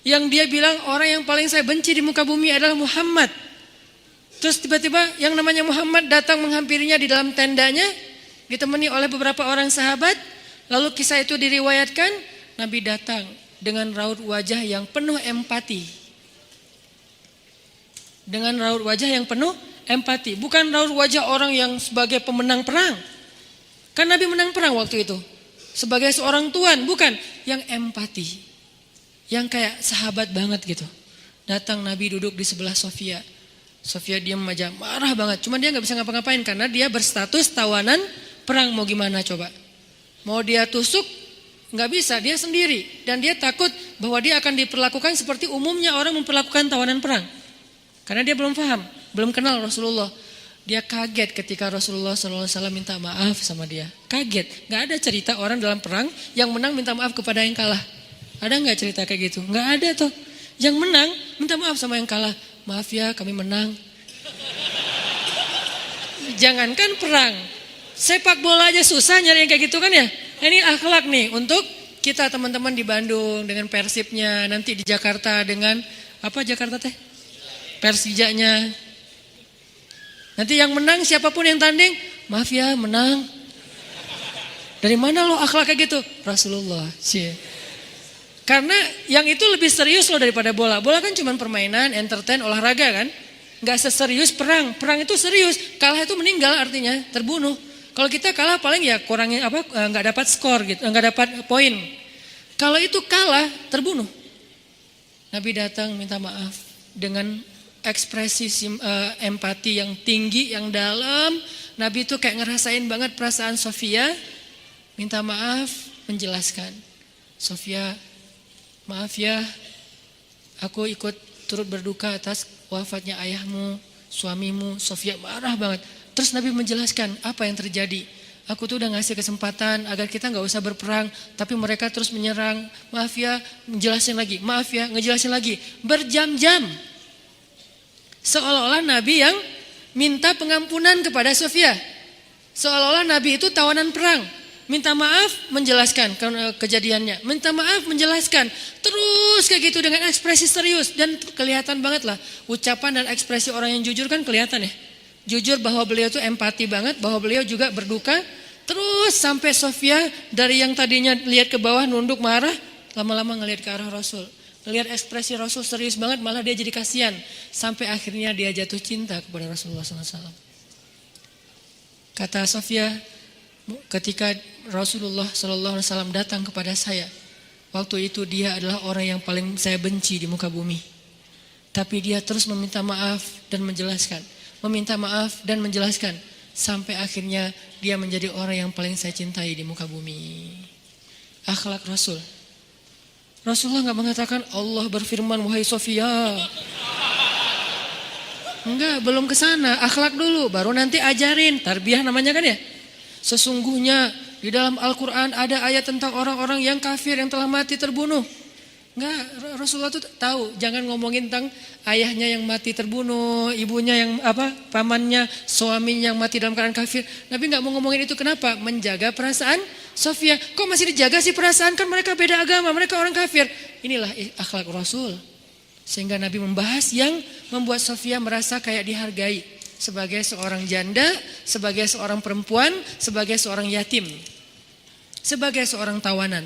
S1: Yang dia bilang orang yang paling saya benci di muka bumi adalah Muhammad. Terus tiba-tiba yang namanya Muhammad datang menghampirinya di dalam tendanya, ditemani oleh beberapa orang sahabat. Lalu kisah itu diriwayatkan, Nabi datang dengan raut wajah yang penuh empati. Dengan raut wajah yang penuh empati. Bukan raut wajah orang yang sebagai pemenang perang. Kan Nabi menang perang waktu itu. Sebagai seorang tuan, bukan. Yang empati. yang kayak sahabat banget gitu. Datang Nabi duduk di sebelah Sofia. Sofia diam aja, marah banget. Cuma dia nggak bisa ngapa-ngapain karena dia berstatus tawanan perang. Mau gimana coba? Mau dia tusuk nggak bisa, dia sendiri. Dan dia takut bahwa dia akan diperlakukan seperti umumnya orang memperlakukan tawanan perang. Karena dia belum paham, belum kenal Rasulullah. Dia kaget ketika Rasulullah SAW minta maaf sama dia. Kaget, nggak ada cerita orang dalam perang yang menang minta maaf kepada yang kalah. Ada nggak cerita kayak gitu? Nggak ada tuh. Yang menang minta maaf sama yang kalah. Maaf ya, kami menang. Jangankan perang, sepak bola aja susah nyari yang kayak gitu kan ya. Ini akhlak nih untuk kita teman-teman di Bandung dengan Persibnya, nanti di Jakarta dengan apa Jakarta teh? Persijanya. Nanti yang menang siapapun yang tanding, maaf ya menang. Dari mana lo akhlak kayak gitu? Rasulullah. Karena yang itu lebih serius loh daripada bola. Bola kan cuma permainan, entertain, olahraga kan. Gak seserius perang. Perang itu serius. Kalah itu meninggal artinya, terbunuh. Kalau kita kalah paling ya kurangnya apa? Nggak dapat skor gitu, nggak dapat poin. Kalau itu kalah, terbunuh. Nabi datang minta maaf dengan ekspresi empati yang tinggi, yang dalam. Nabi itu kayak ngerasain banget perasaan Sofia. Minta maaf, menjelaskan. Sofia, maaf ya, aku ikut turut berduka atas wafatnya ayahmu, suamimu. Sofia marah banget. Terus Nabi menjelaskan apa yang terjadi. Aku tuh udah ngasih kesempatan agar kita gak usah berperang, tapi mereka terus menyerang. Maaf ya, ngejelasin lagi. Maaf ya, ngejelasin lagi. Berjam-jam. Seolah-olah Nabi yang minta pengampunan kepada Sofia. Seolah-olah Nabi itu tawanan perang. Minta maaf, menjelaskan kejadiannya. Minta maaf, menjelaskan. Terus kayak gitu dengan ekspresi serius. Dan kelihatan banget lah. Ucapan dan ekspresi orang yang jujur kan kelihatan ya. Jujur bahwa beliau tuh empati banget. Bahwa beliau juga berduka. Terus sampai Sofia dari yang tadinya lihat ke bawah nunduk marah. Lama-lama ngelihat ke arah Rasul. Ngelihat ekspresi Rasul serius banget. Malah dia jadi kasihan. Sampai akhirnya dia jatuh cinta kepada Rasulullah SAW. Kata Sofia, ketika Rasulullah SAW datang kepada saya, waktu itu dia adalah orang yang paling saya benci di muka bumi. Tapi dia terus meminta maaf dan menjelaskan. Meminta maaf dan menjelaskan. Sampai akhirnya dia menjadi orang yang paling saya cintai di muka bumi. Akhlak Rasul. Rasulullah gak mengatakan Allah berfirman wahai Sofia. Enggak, belum ke sana. Akhlak dulu, baru nanti ajarin. Tarbiyah namanya kan ya. Sesungguhnya di dalam Al-Quran ada ayat tentang orang-orang yang kafir yang telah mati terbunuh. Enggak, Rasulullah tuh tahu. Jangan ngomongin tentang ayahnya yang mati terbunuh, ibunya yang pamannya, suaminya yang mati dalam keadaan kafir. Nabi enggak mau ngomongin itu, kenapa? Menjaga perasaan Sofia. Kok masih dijaga sih perasaan? Kan mereka beda agama, mereka orang kafir. Inilah akhlak Rasul. Sehingga Nabi membahas yang membuat Sofia merasa kayak dihargai. Sebagai seorang janda, sebagai seorang perempuan, sebagai seorang yatim, sebagai seorang tawanan.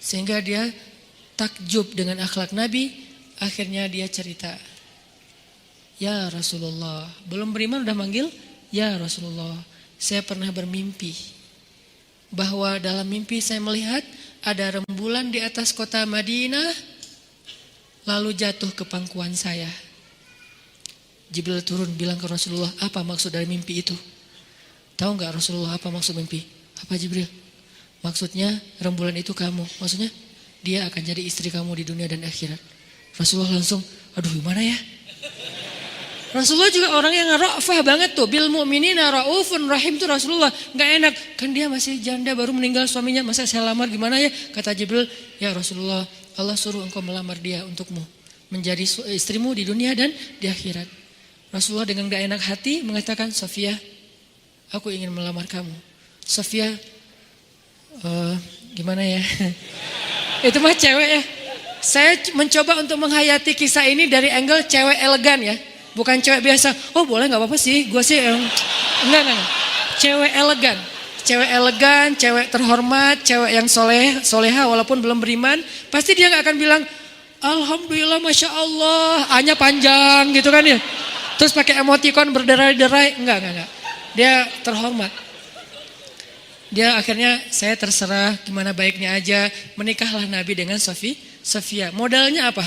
S1: Sehingga dia takjub dengan akhlak Nabi. Akhirnya dia cerita, ya Rasulullah, belum beriman udah manggil, ya Rasulullah, saya pernah bermimpi bahwa dalam mimpi saya melihat ada rembulan di atas kota Madinah, lalu jatuh ke pangkuan saya. Jibril turun bilang ke Rasulullah, apa maksud dari mimpi itu? Tahu gak Rasulullah apa maksud mimpi? Apa Jibril? Maksudnya rembulan itu kamu. Maksudnya dia akan jadi istri kamu di dunia dan akhirat. Rasulullah langsung, aduh gimana ya? Rasulullah juga orang yang ra'fah banget tuh. Bil mu'minina ra'ufun rahim tuh Rasulullah. Gak enak, kan dia masih janda baru meninggal suaminya. Masa saya lamar gimana ya? Kata Jibril, ya Rasulullah, Allah suruh engkau melamar dia untukmu. Menjadi istrimu di dunia dan di akhirat. Rasulullah dengan gak enak hati mengatakan, Sofia, aku ingin melamar kamu. Sofia, gimana ya? Itu mah cewek ya. Saya mencoba untuk menghayati kisah ini dari angle cewek elegan ya. Bukan cewek biasa, oh boleh gak apa-apa sih. Gue sih, enggak. Cewek elegan. Cewek elegan, cewek terhormat, cewek yang soleha walaupun belum beriman. Pasti dia gak akan bilang, Alhamdulillah Masya Allah, A-nya panjang gitu kan ya. Terus pakai emoticon berderai-derai, enggak. Dia terhormat. Dia akhirnya saya terserah gimana baiknya aja. Menikahlah Nabi dengan Safia. Modalnya apa?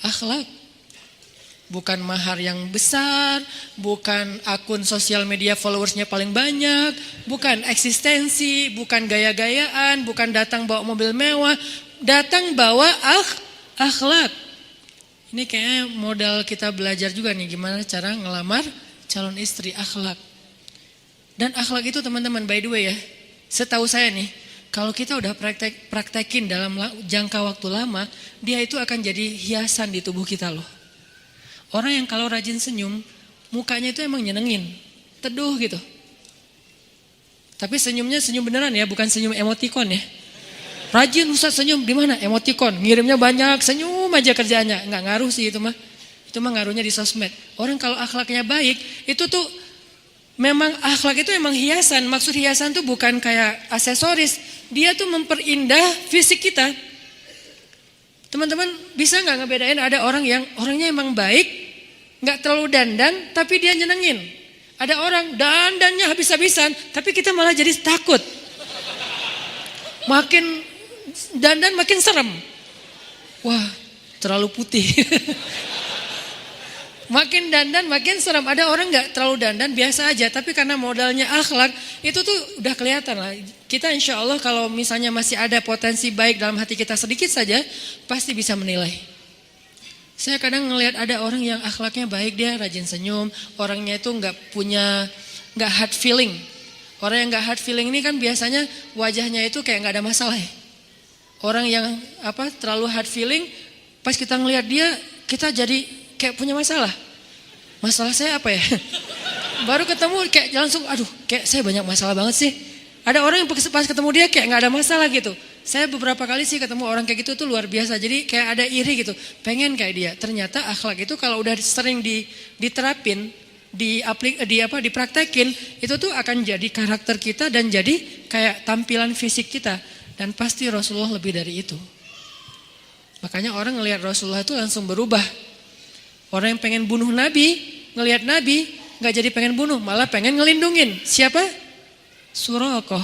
S1: Akhlak. Bukan mahar yang besar, bukan akun sosial media followersnya paling banyak, bukan eksistensi, bukan gaya-gayaan, bukan datang bawa mobil mewah, datang bawa akhlak. Ini kayaknya modal kita belajar juga nih gimana cara ngelamar calon istri, akhlak. Dan akhlak itu teman-teman, by the way ya, setahu saya nih, kalau kita udah praktekin dalam jangka waktu lama, dia itu akan jadi hiasan di tubuh kita loh. Orang yang kalau rajin senyum, mukanya itu emang nyenengin, teduh gitu. Tapi senyumnya senyum beneran ya, bukan senyum emotikon ya. Rajin Ustaz senyum, di mana? Emotikon, ngirimnya banyak, senyum aja kerjaannya. Nggak ngaruh sih itu mah. Itu mah ngaruhnya di sosmed. Orang kalau akhlaknya baik, itu tuh memang akhlak itu emang hiasan. Maksud hiasan tuh bukan kayak aksesoris. Dia tuh memperindah fisik kita. Teman-teman bisa nggak ngebedain ada orang yang orangnya emang baik, nggak terlalu dandan, tapi dia nyenengin. Ada orang dandannya habis-habisan, tapi kita malah jadi takut. Makin dandan makin serem. Wah, terlalu putih. Makin dandan makin serem. Ada orang nggak terlalu dandan biasa aja, tapi karena modalnya akhlak itu tuh udah kelihatan lah. Kita insya Allah kalau misalnya masih ada potensi baik dalam hati kita sedikit saja, pasti bisa menilai. Saya kadang ngelihat ada orang yang akhlaknya baik, dia rajin senyum, orangnya itu nggak hard feeling. Orang yang nggak hard feeling ini kan biasanya wajahnya itu kayak nggak ada masalah. Ya. Orang yang terlalu hard feeling, pas kita ngelihat dia, kita jadi kayak punya masalah. Masalah saya apa ya? Baru ketemu kayak langsung, aduh, kayak saya banyak masalah banget sih. Ada orang yang pas ketemu dia kayak nggak ada masalah gitu. Saya beberapa kali sih ketemu orang kayak gitu tuh luar biasa. Jadi kayak ada iri gitu, pengen kayak dia. Ternyata akhlak itu kalau udah sering diterapin, dipraktekin, itu tuh akan jadi karakter kita dan jadi kayak tampilan fisik kita. Dan pasti Rasulullah lebih dari itu. Makanya orang ngelihat Rasulullah itu langsung berubah. Orang yang pengen bunuh Nabi, ngelihat Nabi, gak jadi pengen bunuh, malah pengen ngelindungin. Siapa? Suraqah.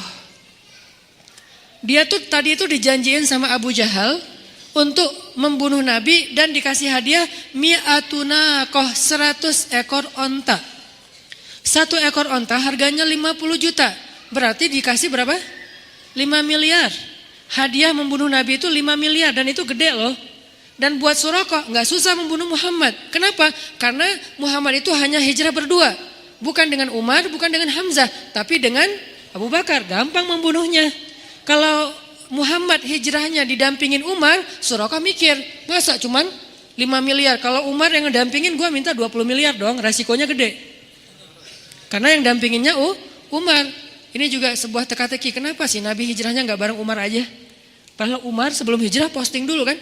S1: Dia tuh tadi itu dijanjiin sama Abu Jahal untuk membunuh Nabi dan dikasih hadiah mi'atuna koh 100 ekor onta. 1 ekor onta harganya 50 juta. Berarti dikasih berapa? 5 miliar. Hadiah membunuh Nabi itu 5 miliar dan itu gede loh. Dan buat Suraqah nggak susah membunuh Muhammad. Kenapa? Karena Muhammad itu hanya hijrah berdua. Bukan dengan Umar, bukan dengan Hamzah. Tapi dengan Abu Bakar. Gampang membunuhnya. Kalau Muhammad hijrahnya didampingin Umar, Suraqah mikir, masa cuman 5 miliar. Kalau Umar yang ngedampingin gue minta 20 miliar dong, resikonya gede. Karena yang dampinginnya Umar. Ini juga sebuah teka-teki. Kenapa sih Nabi hijrahnya nggak bareng Umar aja? Padahal Umar sebelum hijrah posting dulu kan?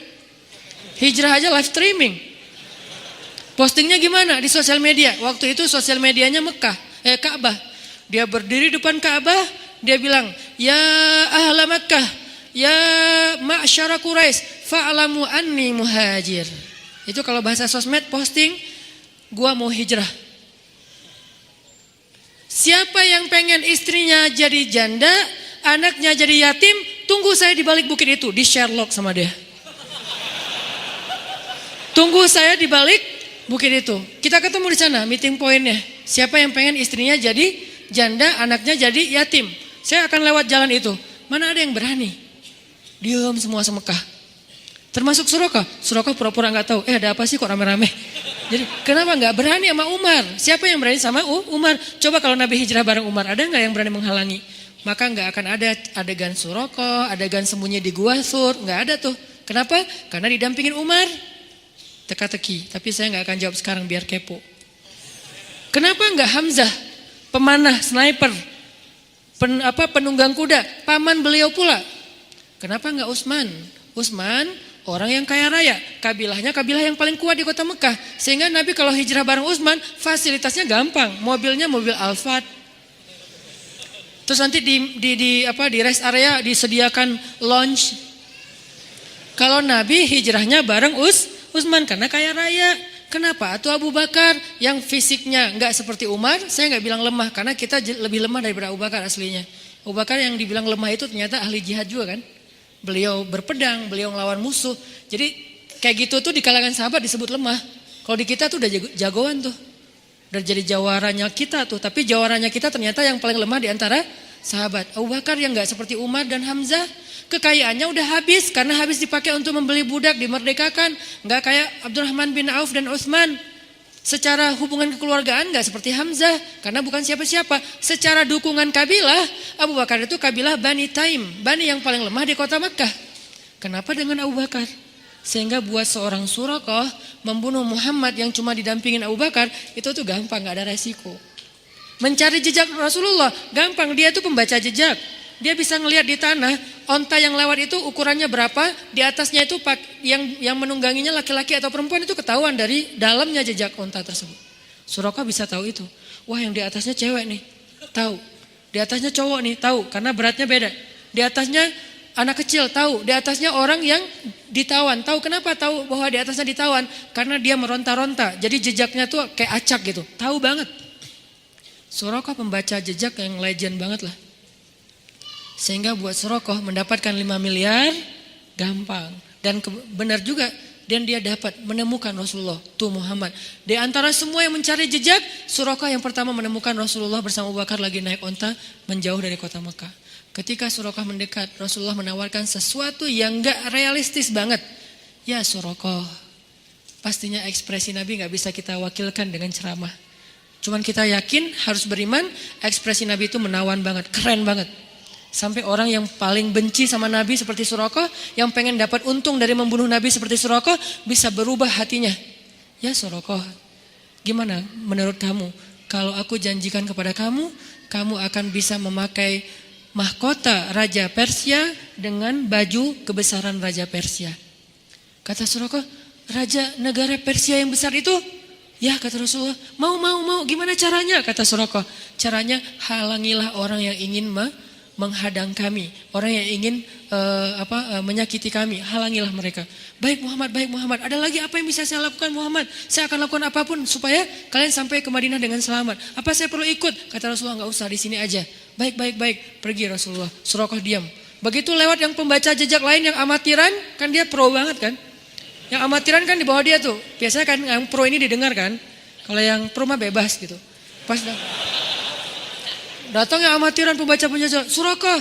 S1: Hijrah aja live streaming. Postingnya gimana di sosial media? Waktu itu sosial medianya Ka'bah. Dia berdiri depan Ka'bah, dia bilang, "Ya ahla Makkah, ya ma'syara Quraisy, fa'lamu anni muhajir." Itu kalau bahasa sosmed posting, gua mau hijrah. Siapa yang pengen istrinya jadi janda, anaknya jadi yatim, tunggu saya di balik bukit itu, di Sherlock sama dia. Tunggu saya di balik bukit itu. Kita ketemu di sana, meeting pointnya. Siapa yang pengen istrinya jadi janda, anaknya jadi yatim. Saya akan lewat jalan itu. Mana ada yang berani? Diam semua semekah. Termasuk Suraqah. Suraqah pura-pura nggak tahu. Ada apa sih kok rame-rame? Jadi kenapa nggak berani sama Umar? Siapa yang berani sama Umar? Coba kalau Nabi hijrah bareng Umar, ada nggak yang berani menghalangi? Maka nggak akan ada adegan Suraqah, adegan sembunyi di Gua Sur, nggak ada tuh. Kenapa? Karena didampingin Umar. Teka-teki, tapi saya nggak akan jawab sekarang biar kepo. Kenapa nggak Hamzah, pemanah, sniper, penunggang kuda, paman beliau pula? Kenapa nggak Utsman? Utsman orang yang kaya raya, kabilahnya kabilah yang paling kuat di kota Mekah, sehingga Nabi kalau hijrah bareng Utsman fasilitasnya gampang, mobilnya mobil Alphard. Terus nanti di rest area disediakan lounge. Kalau Nabi hijrahnya bareng Utsman karena kaya raya. Kenapa? Atau Abu Bakar yang fisiknya nggak seperti Umar, saya nggak bilang lemah karena kita lebih lemah daripada Abu Bakar aslinya. Abu Bakar yang dibilang lemah itu ternyata ahli jihad juga kan. beliau berpedang, beliau ngelawan musuh. Jadi kayak gitu tuh di kalangan sahabat disebut lemah. Kalau di kita tuh udah jagoan tuh. Udah jadi jawaranya kita tuh. Tapi jawaranya kita ternyata yang paling lemah di antara sahabat. Abu Bakar yang gak seperti Umar dan Hamzah. Kekayaannya udah habis karena habis dipakai untuk membeli budak, dimerdekakan. Gak kayak Abdurrahman bin Auf dan Utsman. Secara hubungan kekeluargaan gak seperti Hamzah karena bukan siapa-siapa. Secara dukungan kabilah, Abu Bakar itu kabilah Bani Taim, Bani yang paling lemah di kota Makkah. Kenapa dengan Abu Bakar? Sehingga buat seorang Suraqah membunuh Muhammad yang cuma didampingin Abu Bakar itu tuh gampang, gak ada resiko. Mencari jejak Rasulullah gampang, dia tuh pembaca jejak. Dia bisa ngelihat di tanah onta yang lewat itu ukurannya berapa, di atasnya itu yang menungganginya laki-laki atau perempuan itu ketahuan dari dalamnya jejak onta tersebut. Suraqah bisa tahu itu. Wah, yang di atasnya cewek nih, tahu. Di atasnya cowok nih, tahu karena beratnya beda. Di atasnya anak kecil, tahu. Di atasnya orang yang ditawan, tahu. Kenapa tahu bahwa di atasnya ditawan? Karena dia meronta-ronta. Jadi jejaknya tuh kayak acak gitu. Tahu banget. Suraqah pembaca jejak yang legend banget lah. Sehingga buat Suraqah mendapatkan 5 miliar gampang. Dan benar juga, dan dia dapat menemukan Rasulullah tuh Muhammad. Di antara semua yang mencari jejak, Suraqah yang pertama menemukan Rasulullah bersama Abu Bakar lagi naik onta menjauh dari kota Mekah. Ketika Suraqah mendekat, Rasulullah menawarkan sesuatu yang gak realistis banget. Ya Suraqah, pastinya ekspresi Nabi gak bisa kita wakilkan dengan ceramah. Cuman kita yakin harus beriman, ekspresi Nabi itu menawan banget, keren banget. Sampai orang yang paling benci sama Nabi seperti Suraqah, yang pengen dapat untung dari membunuh Nabi seperti Suraqah, bisa berubah hatinya. Ya Suraqah, gimana menurut kamu? Kalau aku janjikan kepada kamu, kamu akan bisa memakai mahkota Raja Persia dengan baju kebesaran Raja Persia. Kata Suraqah, Raja negara Persia yang besar itu? Ya, kata Rasulullah, mau, gimana caranya? Kata Suraqah, caranya halangilah orang yang ingin menghadang kami, orang yang ingin menyakiti kami, halangilah mereka. Baik Muhammad, ada lagi apa yang bisa saya lakukan Muhammad? Saya akan lakukan apapun supaya kalian sampai ke Madinah dengan selamat. Apa saya perlu ikut? Kata Rasulullah, enggak usah, di sini aja. Baik, pergi Rasulullah. Suraqah diam. Begitu lewat yang pembaca jejak lain yang amatiran, kan dia pro banget kan? Yang amatiran kan di bawah dia tuh. Biasanya kan yang pro ini didengar kan? Kalau yang pro mah bebas gitu. Pas datang yang amatiran pembaca jejak, Suraqah,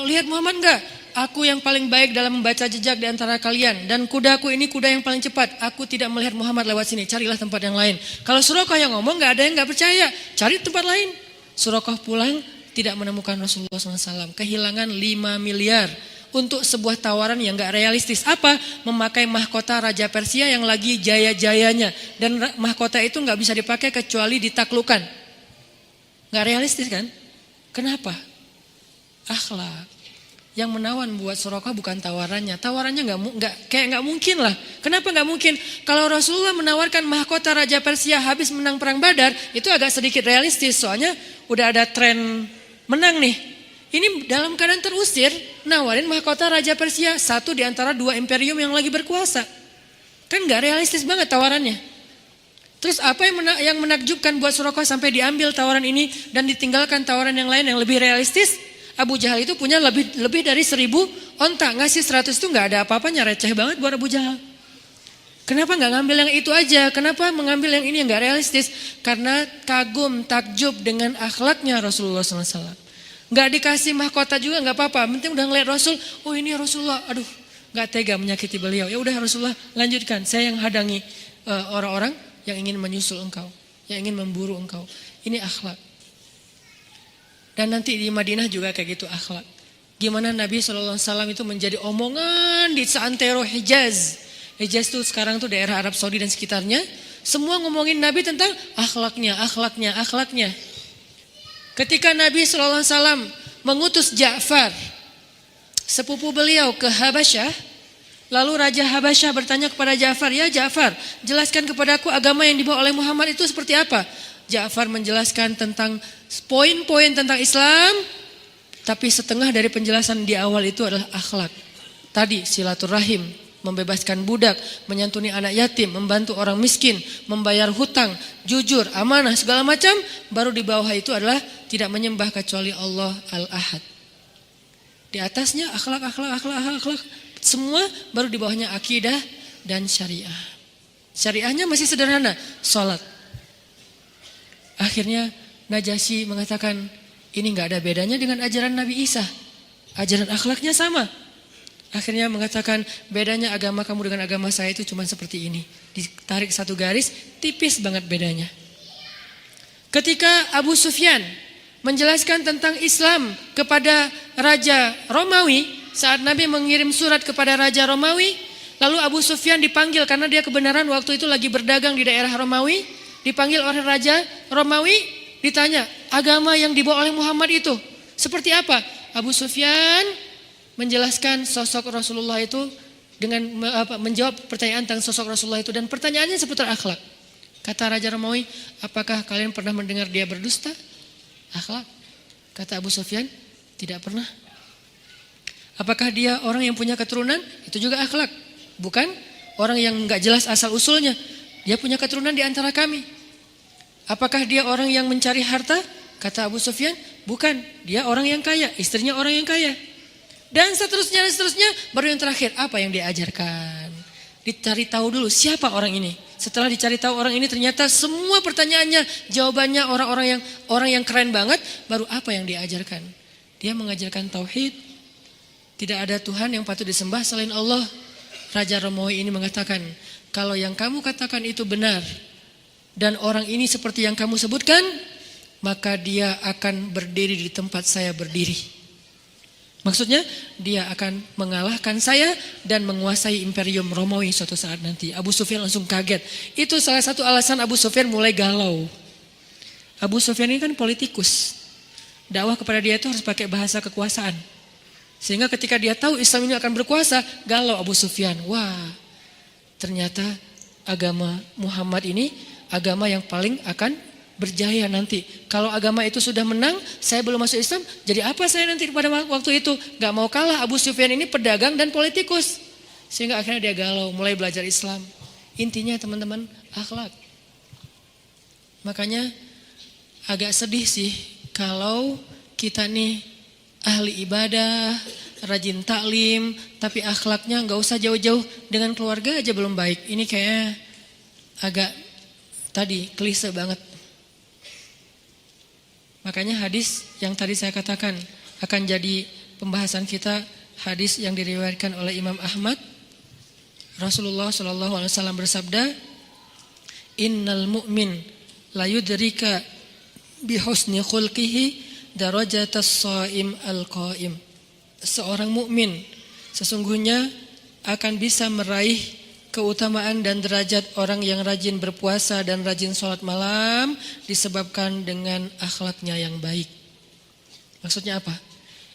S1: lihat Muhammad enggak? Aku yang paling baik dalam membaca jejak di antara kalian. Dan kudaku ini kuda yang paling cepat. Aku tidak melihat Muhammad lewat sini. Carilah tempat yang lain. Kalau Suraqah yang ngomong gak ada yang gak percaya. Cari tempat lain. Suraqah pulang tidak menemukan Rasulullah SAW. Kehilangan 5 miliar. Untuk sebuah tawaran yang gak realistis. Apa? Memakai mahkota Raja Persia yang lagi jaya-jayanya. Dan mahkota itu gak bisa dipakai kecuali ditaklukkan. Gak realistis kan? Kenapa? Akhlak. Yang menawan buat Suraqah bukan tawarannya. Tawarannya nggak mungkin lah. Kenapa nggak mungkin? Kalau Rasulullah menawarkan mahkota Raja Persia habis menang perang Badar, itu agak sedikit realistis. Soalnya udah ada tren menang nih. Ini dalam keadaan terusir, nawarin mahkota Raja Persia, satu di antara dua imperium yang lagi berkuasa. Kan nggak realistis banget tawarannya. Terus apa yang menakjubkan buat Suraqah sampai diambil tawaran ini dan ditinggalkan tawaran yang lain yang lebih realistis? Abu Jahal itu punya lebih dari 1000 onta, ngasih 100 itu nggak ada apa-apanya, receh banget buat Abu Jahal. Kenapa nggak ngambil yang itu aja? Kenapa mengambil yang ini yang nggak realistis? Karena kagum, takjub dengan akhlaknya Rasulullah SAW. Nggak dikasih mahkota juga nggak apa-apa, penting udah ngeliat Rasul, oh ini Rasulullah, aduh nggak tega menyakiti beliau. Ya udah Rasulullah lanjutkan, saya yang hadangi orang-orang yang ingin menyusul engkau, yang ingin memburu engkau. Ini akhlak. Dan nanti di Madinah juga kayak gitu akhlak. Gimana Nabi SAW itu menjadi omongan di seantero Hijaz. Hijaz itu sekarang tuh daerah Arab Saudi dan sekitarnya. Semua ngomongin Nabi tentang akhlaknya. Ketika Nabi SAW mengutus Ja'far, sepupu beliau ke Habasyah. Lalu Raja Habasyah bertanya kepada Ja'far, ya Ja'far, jelaskan kepadaku agama yang dibawa oleh Muhammad itu seperti apa? Ja'far menjelaskan tentang poin-poin tentang Islam, tapi setengah dari penjelasan di awal itu adalah akhlak. Tadi silaturahim, membebaskan budak, menyantuni anak yatim, membantu orang miskin, membayar hutang, jujur, amanah, segala macam. Baru di bawah itu adalah tidak menyembah kecuali Allah Al-Ahad. Di atasnya akhlak. Semua baru di bawahnya akidah dan syariah. Syariahnya masih sederhana, sholat. Akhirnya Najasyi mengatakan, ini gak ada bedanya dengan ajaran Nabi Isa. Ajaran akhlaknya sama. Akhirnya mengatakan, bedanya agama kamu dengan agama saya itu cuma seperti ini. Ditarik satu garis, tipis banget bedanya. Ketika Abu Sufyan menjelaskan tentang Islam kepada Raja Romawi, saat Nabi mengirim surat kepada Raja Romawi, lalu Abu Sufyan dipanggil karena dia kebenaran waktu itu lagi berdagang di daerah Romawi, dipanggil oleh Raja Romawi, ditanya, agama yang dibawa oleh Muhammad itu seperti apa? Abu Sufyan menjelaskan sosok Rasulullah itu dengan menjawab pertanyaan tentang sosok Rasulullah itu, dan pertanyaannya seputar akhlak. Kata Raja Romawi, apakah kalian pernah mendengar dia berdusta? Akhlak. Kata Abu Sufyan, tidak pernah. Apakah dia orang yang punya keturunan? Itu juga akhlak. Bukan orang yang gak jelas asal usulnya. Dia punya keturunan di antara kami. Apakah dia orang yang mencari harta? Kata Abu Sufyan, bukan. Dia orang yang kaya, istrinya orang yang kaya. Dan seterusnya, baru yang terakhir, apa yang dia ajarkan? Dicari tahu dulu siapa orang ini. Setelah dicari tahu orang ini, ternyata semua pertanyaannya, jawabannya orang yang keren banget. Baru apa yang dia ajarkan? Dia mengajarkan tauhid. Tidak ada Tuhan yang patut disembah selain Allah. Raja Romawi ini mengatakan, kalau yang kamu katakan itu benar, dan orang ini seperti yang kamu sebutkan, maka dia akan berdiri di tempat saya berdiri. Maksudnya dia akan mengalahkan saya dan menguasai imperium Romawi suatu saat nanti. Abu Sufyan langsung kaget. Itu salah satu alasan Abu Sufyan mulai galau. Abu Sufyan ini kan politikus. Dakwah kepada dia itu harus pakai bahasa kekuasaan. Sehingga ketika dia tahu Islam ini akan berkuasa, galau Abu Sufyan. Wah, ternyata agama Muhammad ini agama yang paling akan berjaya nanti. Kalau agama itu sudah menang, saya belum masuk Islam, jadi apa saya nanti pada waktu itu? Gak mau kalah. Abu Sufyan ini pedagang dan politikus. Sehingga akhirnya dia galau, mulai belajar Islam. Intinya teman-teman, akhlak. Makanya agak sedih sih kalau kita nih ahli ibadah, rajin taklim, tapi akhlaknya gak usah jauh-jauh, dengan keluarga aja belum baik. Ini kayaknya agak tadi klise banget. Makanya hadis yang tadi saya katakan akan jadi pembahasan kita, hadis yang diriwayatkan oleh Imam Ahmad. Rasulullah SAW bersabda, innal mu'min la yudrika bihusni khulqihi darajatas shaim al-qaim. Seorang mukmin sesungguhnya akan bisa meraih keutamaan dan derajat orang yang rajin berpuasa dan rajin sholat malam disebabkan dengan akhlaknya yang baik. Maksudnya apa?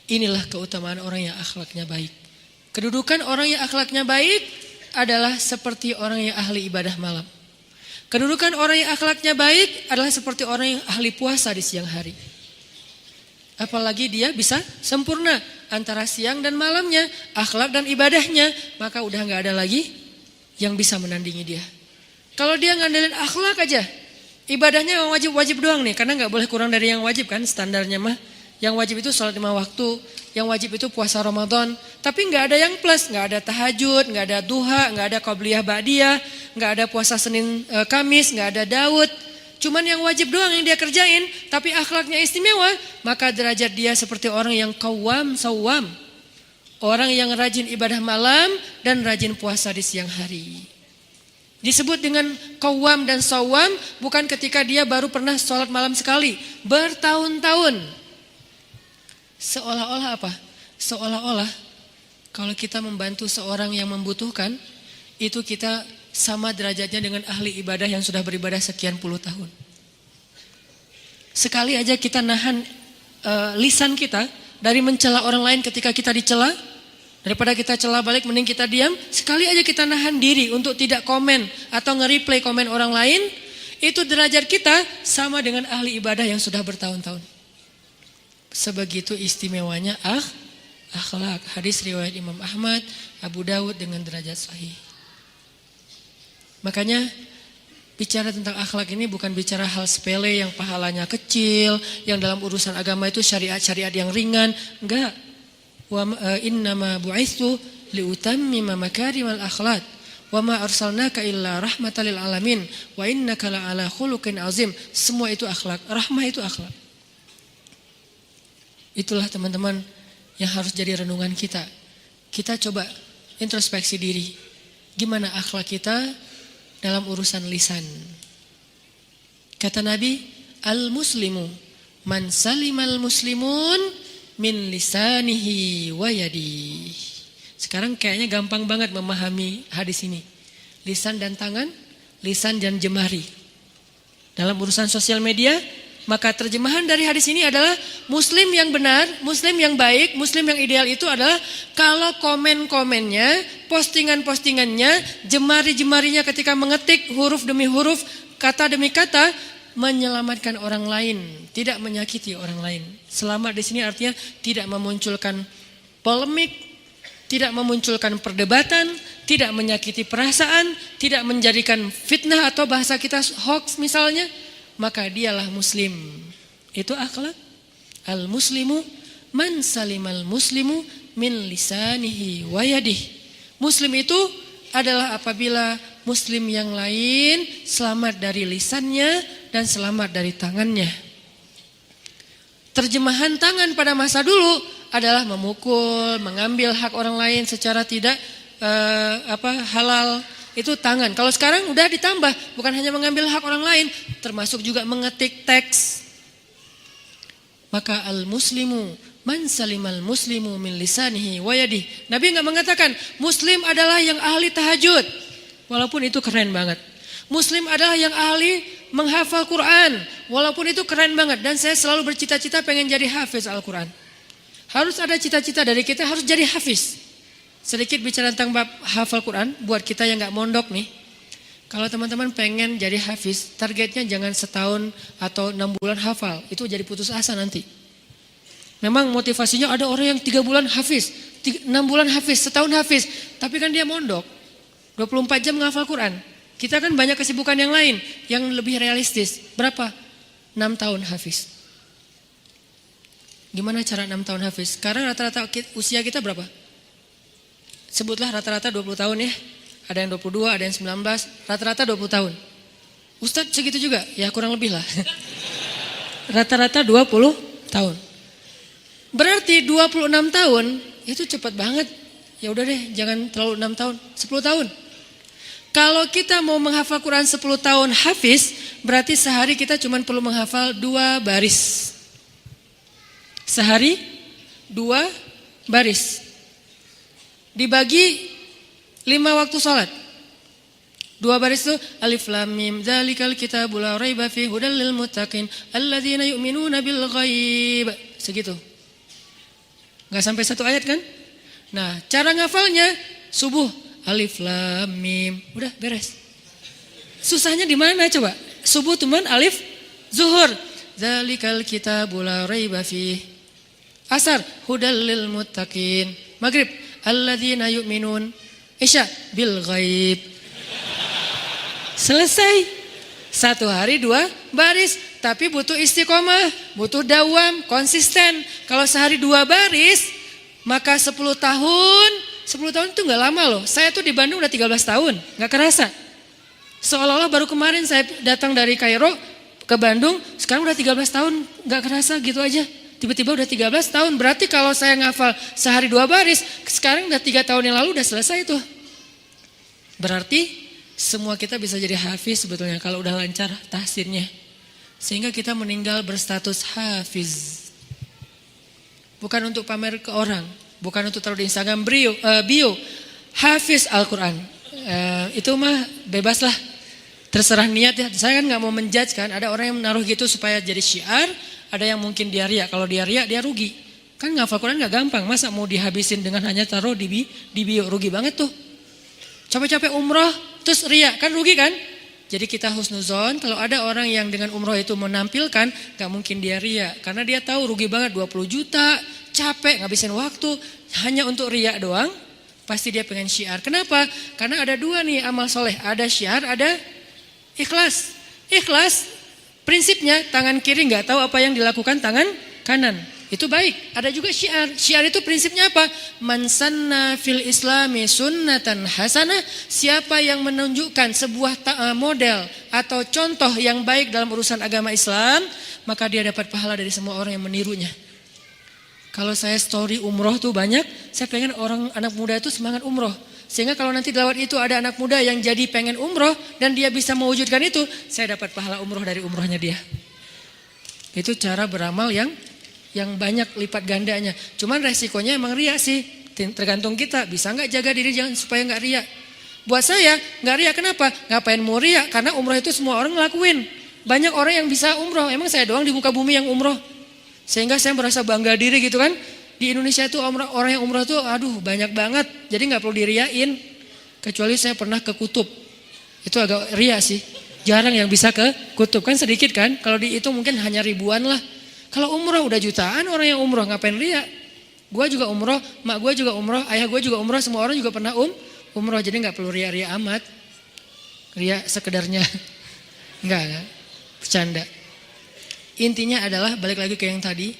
S1: Inilah keutamaan orang yang akhlaknya baik. Kedudukan orang yang akhlaknya baik adalah seperti orang yang ahli ibadah malam. Kedudukan orang yang akhlaknya baik adalah seperti orang yang ahli puasa di siang hari. Apalagi dia bisa sempurna antara siang dan malamnya, akhlak dan ibadahnya, maka udah gak ada lagi yang bisa menandingi dia. Kalau dia ngandelin akhlak aja, ibadahnya yang wajib-wajib doang nih, karena gak boleh kurang dari yang wajib kan standarnya mah. Yang wajib itu sholat 5 waktu, yang wajib itu puasa Ramadan. Tapi gak ada yang plus, gak ada tahajud, gak ada duha, gak ada qabliyah ba'diyah, gak ada puasa Senin Kamis, gak ada Daud. Cuman yang wajib doang yang dia kerjain, tapi akhlaknya istimewa, maka derajat dia seperti orang yang qawwam sawwam. Orang yang rajin ibadah malam dan rajin puasa di siang hari. Disebut dengan qawwam dan sawwam bukan ketika dia baru pernah sholat malam sekali, bertahun-tahun. Seolah-olah apa? Seolah-olah kalau kita membantu seorang yang membutuhkan, itu kita sama derajatnya dengan ahli ibadah yang sudah beribadah sekian puluh tahun. Sekali aja kita nahan lisan kita dari mencela orang lain ketika kita dicela, daripada kita cela balik mending kita diam. Sekali aja kita nahan diri untuk tidak komen atau nge-replay komen orang lain, itu derajat kita sama dengan ahli ibadah yang sudah bertahun-tahun. Sebegitu istimewanya akhlak. Hadis riwayat Imam Ahmad, Abu Dawud dengan derajat sahih. Makanya bicara tentang akhlak ini bukan bicara hal sepele yang pahalanya kecil, yang dalam urusan agama itu syariat-syariat yang ringan. Enggak. innama bu'itsu liutammima makarimal akhlaq wa ma arsalnaka illa rahmatan lil alamin wa innaka la'ala khuluqin azim. Semua itu akhlak, rahmah itu akhlak. Itulah teman-teman yang harus jadi renungan kita. Kita coba introspeksi diri. Gimana akhlak kita dalam urusan lisan? Kata Nabi, al-muslimu man salimal muslimun min lisanihi wa yadihi. Sekarang kayaknya gampang banget memahami hadis ini. Lisan dan tangan, lisan dan jemari. Dalam urusan sosial media, maka terjemahan dari hadis ini adalah muslim yang benar, muslim yang baik, muslim yang ideal itu adalah kalau komen-komennya, postingan-postingannya, jemari-jemarinya ketika mengetik huruf demi huruf, kata demi kata, menyelamatkan orang lain, tidak menyakiti orang lain. Selamat di sini artinya tidak memunculkan polemik, tidak memunculkan perdebatan, tidak menyakiti perasaan, tidak menjadikan fitnah atau bahasa kita hoax misalnya. Maka dialah muslim. Itu akhlak. Al-muslimu man salimal muslimu min lisanihi wa yadihi. Muslim itu adalah apabila muslim yang lain selamat dari lisannya dan selamat dari tangannya. Terjemahan tangan pada masa dulu adalah memukul, mengambil hak orang lain secara tidak halal. Itu tangan. Kalau sekarang udah ditambah, bukan hanya mengambil hak orang lain, termasuk juga mengetik teks. Maka al-muslimu man salimal muslimu min lisanihi wa yadihi. Nabi enggak mengatakan muslim adalah yang ahli tahajud. Walaupun itu keren banget. Muslim adalah yang ahli menghafal Quran. Walaupun itu keren banget. Dan saya selalu bercita-cita pengen jadi hafiz Al-Quran. Harus ada cita-cita dari kita, harus jadi hafiz. Sedikit bicara tentang bab hafal Quran, buat kita yang gak mondok nih. Kalau teman-teman pengen jadi hafiz, targetnya jangan setahun atau 6 bulan hafal. Itu jadi putus asa nanti. Memang motivasinya ada orang yang 3 bulan hafiz, 6 bulan hafiz, setahun hafiz. Tapi kan dia mondok, 24 jam menghafal Quran. Kita kan banyak kesibukan yang lain, yang lebih realistis. Berapa? 6 tahun hafiz. Gimana cara 6 tahun hafiz? Sekarang rata-rata usia kita berapa? Sebutlah rata-rata 20 tahun ya. Ada yang 22, ada yang 19, rata-rata 20 tahun. Ustadz segitu juga? Ya kurang lebih lah. Rata-rata 20 tahun. Berarti 26 tahun itu cepat banget. Ya udah deh, jangan terlalu 6 tahun, 10 tahun. Kalau kita mau menghafal Quran 10 tahun hafiz, berarti sehari kita cuma perlu menghafal 2 baris. Sehari 2 baris. Dibagi 5 waktu sholat. 2 baris itu alif lam mim dzalikal kitabul la raiba fihi hudal lil muttaqin alladzina yu'minuna bil ghaib. Segitu. Enggak sampai 1 ayat kan? Nah, cara ngafalnya subuh alif lam mim, udah beres. Susahnya di mana coba? Subuh cuman alif, zuhur dzalikal kitabul la raiba fihi. Asar hudal lil muttaqin. Maghrib alladzina yu'minun. Isya bil ghaib. Selesai. 1 hari 2 baris. Tapi butuh istiqomah, butuh dawam, konsisten. Kalau sehari 2 baris, maka 10 tahun. 10 tahun itu gak lama loh. Saya tuh di Bandung udah 13 tahun, gak kerasa. Seolah-olah baru kemarin saya datang dari Kairo ke Bandung, sekarang udah 13 tahun, gak kerasa gitu aja. Tiba-tiba udah 13 tahun, berarti kalau saya ngafal sehari 2 baris, sekarang udah 3 tahun yang lalu udah selesai tuh. Berarti semua kita bisa jadi hafiz sebetulnya kalau udah lancar tahsinnya. Sehingga kita meninggal berstatus hafiz. Bukan untuk pamer ke orang, bukan untuk taruh di Instagram bio, hafiz Al-Quran. Itu mah bebas lah, terserah niat ya. Saya kan gak mau menjudge kan, ada orang yang menaruh gitu supaya jadi syiar. Ada yang mungkin dia riak, kalau dia riak dia rugi. Kan ngafal Quran gak gampang, masa mau dihabisin dengan hanya taruh di bio, rugi banget tuh. Capek-capek umroh, terus riak, kan rugi kan? Jadi kita husnuzon, kalau ada orang yang dengan umroh itu menampilkan, gak mungkin dia riak. Karena dia tahu rugi banget, 20 juta, capek, ngabisin waktu, hanya untuk riak doang, pasti dia pengen syiar. Kenapa? Karena ada 2 nih amal soleh, ada syiar, ada ikhlas. Ikhlas, prinsipnya tangan kiri nggak tahu apa yang dilakukan tangan kanan. Itu baik. Ada juga syiar. Syiar itu prinsipnya apa? Man sanna fil islami sunnatan hasanah. Siapa yang menunjukkan sebuah model atau contoh yang baik dalam urusan agama Islam, maka dia dapat pahala dari semua orang yang menirunya. Kalau saya story umroh tuh banyak, saya pengen anak muda itu semangat umroh. Sehingga kalau nanti lewat itu ada anak muda yang jadi pengen umroh dan dia bisa mewujudkan itu, saya dapat pahala umroh dari umrohnya dia. Itu cara beramal yang banyak lipat gandanya. Cuman resikonya emang riya sih. Tergantung kita bisa nggak jaga diri supaya nggak riya. Buat saya nggak riya kenapa? Ngapain mau riya? Karena umroh itu semua orang ngelakuin. Banyak orang yang bisa umroh. Emang saya doang di muka bumi yang umroh. Sehingga saya merasa bangga diri gitu kan. Di Indonesia itu orang yang umroh tuh aduh banyak banget. Jadi nggak perlu diriain. Kecuali saya pernah ke Kutub. Itu agak ria sih. Jarang yang bisa ke Kutub kan sedikit kan. Kalau dihitung mungkin hanya ribuan lah. Kalau umroh udah jutaan orang yang umroh, ngapain ria? Gue juga umroh, mak gue juga umroh, ayah gue juga umroh, semua orang juga pernah umroh. Jadi nggak perlu ria-ria amat. Ria sekedarnya. Enggak. Bercanda. Intinya adalah balik lagi ke yang tadi.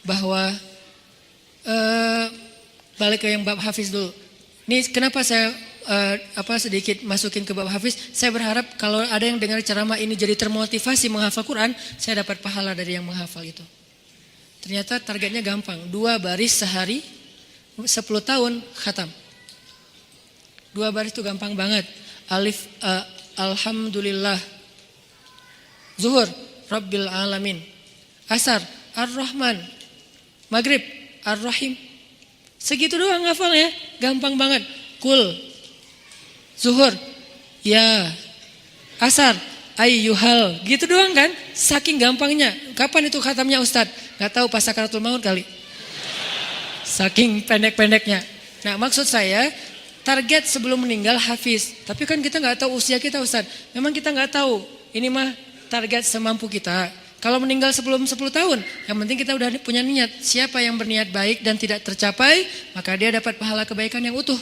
S1: Bahwa balik ke yang bab hafiz dulu. Ini kenapa saya sedikit masukin ke bab hafiz. Saya berharap kalau ada yang dengar ceramah ini jadi termotivasi menghafal Quran, saya dapat pahala dari yang menghafal itu. Ternyata targetnya gampang. 2 baris sehari 10 tahun khatam. 2 baris itu gampang banget. Alif alhamdulillah. Zuhur Rabbil alamin. Asar Ar-Rahman. Maghrib Ar-Rahim. Segitu doang hafal ya. Gampang banget. Kul. Zuhur. Ya. Asar. Ayyuhal. Gitu doang kan. Saking gampangnya. Kapan itu khatamnya Ustadz? Gak tahu pas sakaratul maut kali. Saking pendek-pendeknya. Nah maksud saya. Target sebelum meninggal hafiz. Tapi kan kita gak tahu usia kita Ustadz. Memang kita gak tahu. Ini mah target semampu kita. Kalau meninggal sebelum 10 tahun, yang penting kita udah punya niat. Siapa yang berniat baik dan tidak tercapai, maka dia dapat pahala kebaikan yang utuh.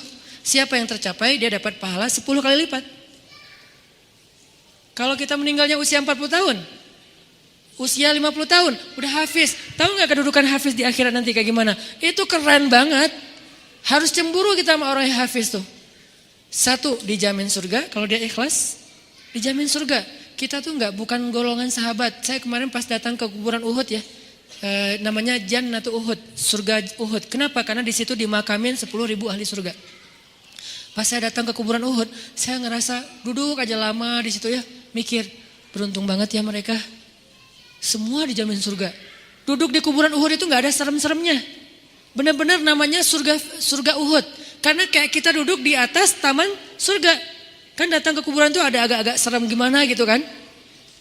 S1: Siapa yang tercapai, dia dapat pahala 10 kali lipat. Kalau kita meninggalnya usia 40 tahun, usia 50 tahun, udah hafiz. Tahu gak kedudukan hafiz di akhirat nanti kayak gimana? Itu keren banget. Harus cemburu kita sama orang yang hafiz tuh. 1, dijamin surga, kalau dia ikhlas, dijamin surga. Kita tuh bukan golongan sahabat. Saya kemarin pas datang ke kuburan Uhud ya, namanya Jannatu Uhud, surga Uhud. Kenapa? Karena di situ dimakamin 10.000 ahli surga. Pas saya datang ke kuburan Uhud, saya ngerasa duduk aja lama di situ ya, mikir beruntung banget ya mereka, semua dijamin surga. Duduk di kuburan Uhud itu nggak ada serem-seremnya. Benar-benar namanya surga Uhud. Karena kayak kita duduk di atas taman surga. Kan datang ke kuburan tuh ada agak-agak serem gimana gitu kan.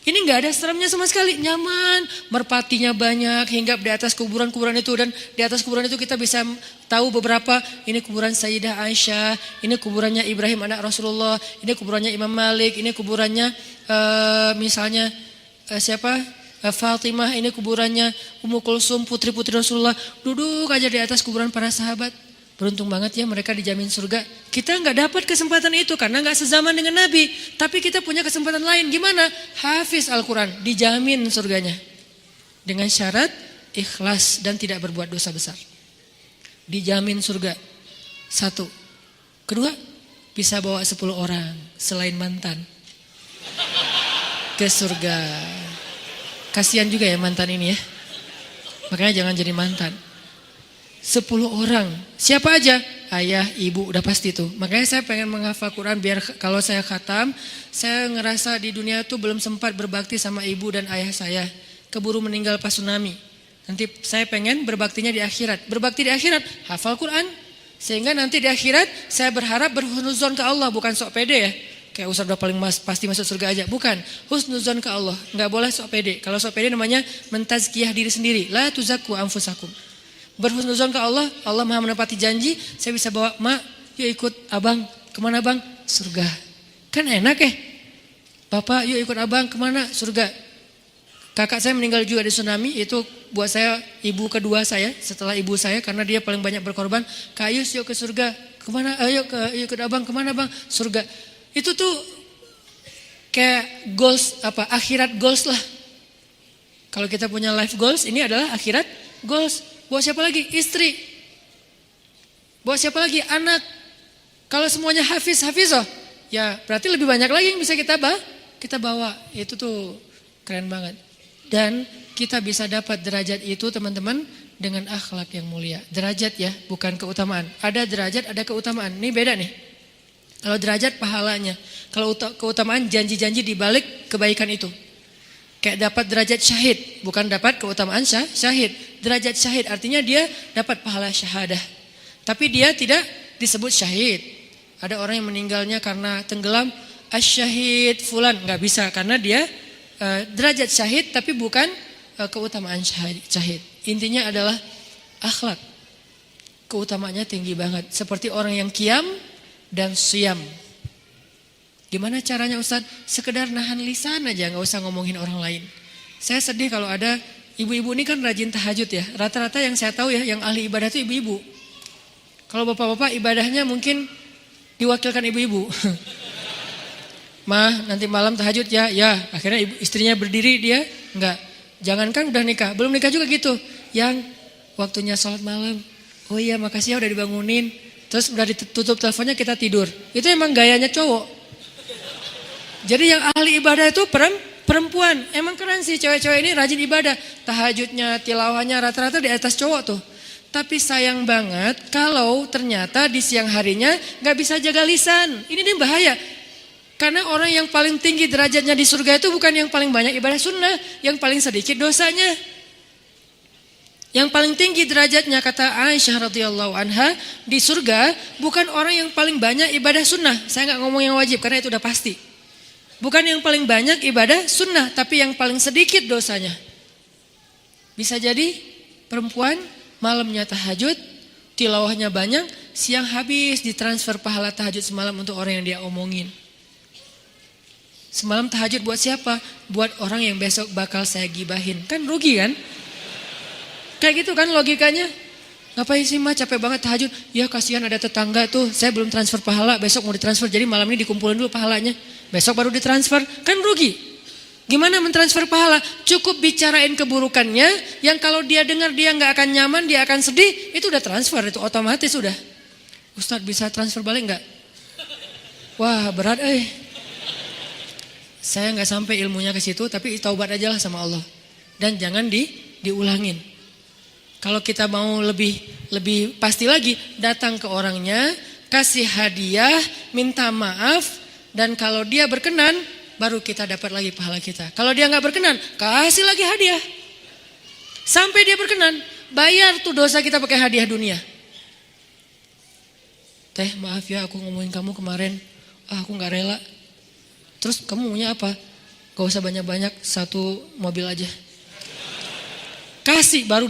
S1: Ini gak ada seremnya sama sekali. Nyaman, merpatinya banyak. Hingga di atas kuburan-kuburan itu. Dan di atas kuburan itu kita bisa tahu beberapa. Ini kuburan Sayyidah Aisyah. Ini kuburannya Ibrahim anak Rasulullah. Ini kuburannya Imam Malik. Ini kuburannya misalnya Fatimah. Ini kuburannya Ummu Kulsum, putri-putri Rasulullah. Duduk aja di atas kuburan para sahabat. Beruntung banget ya mereka dijamin surga. Kita nggak dapat kesempatan itu karena nggak sezaman dengan Nabi. Tapi kita punya kesempatan lain. Gimana? Hafiz Al-Quran. Dijamin surganya. Dengan syarat ikhlas dan tidak berbuat dosa besar. Dijamin surga. 1. Kedua, bisa bawa 10 orang selain mantan ke surga. Kasihan juga ya mantan ini ya. Makanya jangan jadi mantan. 10 orang. Siapa aja? Ayah, ibu, udah pasti tuh. Makanya saya pengen menghafal Quran biar kalau saya khatam, saya ngerasa di dunia tuh belum sempat berbakti sama ibu dan ayah saya. Keburu meninggal pas tsunami. Nanti saya pengen berbaktinya di akhirat. Berbakti di akhirat, hafal Quran. Sehingga nanti di akhirat saya berharap berhusnuzon ke Allah, bukan sok pede ya. Kayak Ustaz udah paling pasti masuk surga aja. Bukan, husnuzon ke Allah. Enggak boleh sok pede. Kalau sok pede namanya mentazkiyah diri sendiri. La tuzakku anfusakum. Berhusnuzon ke Allah, Allah maha menepati janji, saya bisa bawa mak, yuk ikut abang, kemana bang? Surga. Kan enak ya, bapak yuk ikut abang, kemana? Surga. Kakak saya meninggal juga di tsunami, itu buat saya ibu kedua saya, setelah ibu saya, karena dia paling banyak berkorban. Kak Ayus yuk ke surga, kemana? Ayo ikut abang, kemana bang? Surga. Itu tuh kayak goals, akhirat goals lah. Kalau kita punya life goals, ini adalah akhirat goals. Buat siapa lagi? Istri. Buat siapa lagi? Anak. Kalau semuanya hafizoh, ya berarti lebih banyak lagi yang bisa kita bawa. Itu tuh keren banget. Dan kita bisa dapat derajat itu teman-teman dengan akhlak yang mulia. Derajat ya, bukan keutamaan. Ada derajat, ada keutamaan. Ini beda nih. Kalau derajat pahalanya. Kalau keutamaan janji-janji di balik kebaikan itu. Kayak dapat derajat syahid, bukan dapat keutamaan syahid. Derajat syahid artinya dia dapat pahala syahadah. Tapi dia tidak disebut syahid. Ada orang yang meninggalnya karena tenggelam, asyahid fulan, nggak bisa karena dia derajat syahid tapi bukan keutamaan syahid. Intinya adalah akhlak. Keutamaannya tinggi banget. Seperti orang yang qiyam dan siyam. Gimana caranya Ustaz? Sekedar nahan lisan aja, nggak usah ngomongin orang lain. Saya sedih kalau ada ibu-ibu ini kan rajin tahajud ya. Rata-rata yang saya tahu ya, yang ahli ibadah itu ibu-ibu. Kalau bapak-bapak ibadahnya mungkin diwakilkan ibu-ibu. Mah nanti malam tahajud ya. Ya akhirnya istrinya berdiri, dia enggak. Jangankan udah nikah, belum nikah juga gitu. Yang waktunya sholat malam, oh iya makasih ya udah dibangunin. Terus udah ditutup teleponnya kita tidur. Itu emang gayanya cowok. Jadi yang ahli ibadah itu perempuan. Emang keren sih cewek-cewek ini rajin ibadah. Tahajudnya, tilawahnya rata-rata di atas cowok tuh. Tapi sayang banget kalau ternyata di siang harinya gak bisa jaga lisan. Ini nih bahaya. Karena orang yang paling tinggi derajatnya di surga itu bukan yang paling banyak ibadah sunnah. Yang paling sedikit dosanya. Yang paling tinggi derajatnya kata Aisyah radhiyallahu anha di surga bukan orang yang paling banyak ibadah sunnah. Saya gak ngomong yang wajib karena itu udah pasti. Bukan yang paling banyak ibadah sunnah, tapi yang paling sedikit dosanya. Bisa jadi perempuan malamnya tahajud, tilawahnya banyak, siang habis ditransfer pahala tahajud semalam untuk orang yang dia omongin. Semalam tahajud buat siapa? Buat orang yang besok bakal saya gibahin. Kan rugi kan? Kayak gitu kan logikanya. Ngapain sih mah capek banget tahajud? Ya kasihan ada tetangga tuh, saya belum transfer pahala, besok mau ditransfer. Jadi malam ini dikumpulin dulu pahalanya. Besok baru ditransfer, kan rugi. Gimana mentransfer pahala? Cukup bicarain keburukannya, yang kalau dia dengar dia nggak akan nyaman, dia akan sedih, itu udah transfer, itu otomatis udah. Ustadz bisa transfer balik nggak? Wah berat Saya nggak sampai ilmunya ke situ, tapi taubat aja lah sama Allah. Dan jangan diulangin. Kalau kita mau lebih pasti lagi, datang ke orangnya, kasih hadiah, minta maaf. Dan kalau dia berkenan, baru kita dapat lagi pahala kita. Kalau dia nggak berkenan, kasih lagi hadiah. Sampai dia berkenan, bayar tuh dosa kita pakai hadiah dunia. Teh maaf ya aku ngomongin kamu kemarin, aku nggak rela. Terus kamu maunya apa? Gak usah banyak-banyak, satu mobil aja. Kasih baru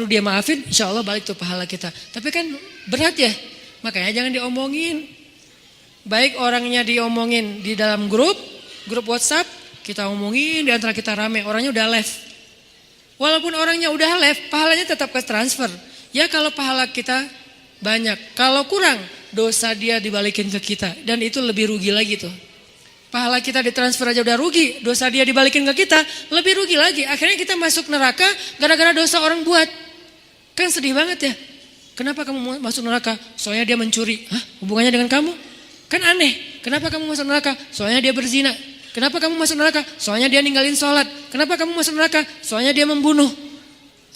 S1: dia maafin, insya Allah balik tuh pahala kita. Tapi kan berat ya, makanya jangan diomongin. Baik orangnya diomongin di dalam grup WhatsApp, kita omongin di antara kita rame, orangnya udah left. Walaupun orangnya udah left, pahalanya tetap ke transfer. Ya kalau pahala kita banyak, kalau kurang dosa dia dibalikin ke kita, dan itu lebih rugi lagi tuh. Pahala kita ditransfer aja udah rugi, dosa dia dibalikin ke kita, lebih rugi lagi. Akhirnya kita masuk neraka gara-gara dosa orang buat. Kan sedih banget ya. Kenapa kamu masuk neraka? Soalnya dia mencuri. Hah? Hubungannya dengan kamu? Kan aneh. Kenapa kamu masuk neraka? Soalnya dia berzina. Kenapa kamu masuk neraka? Soalnya dia ninggalin sholat. Kenapa kamu masuk neraka? Soalnya dia membunuh.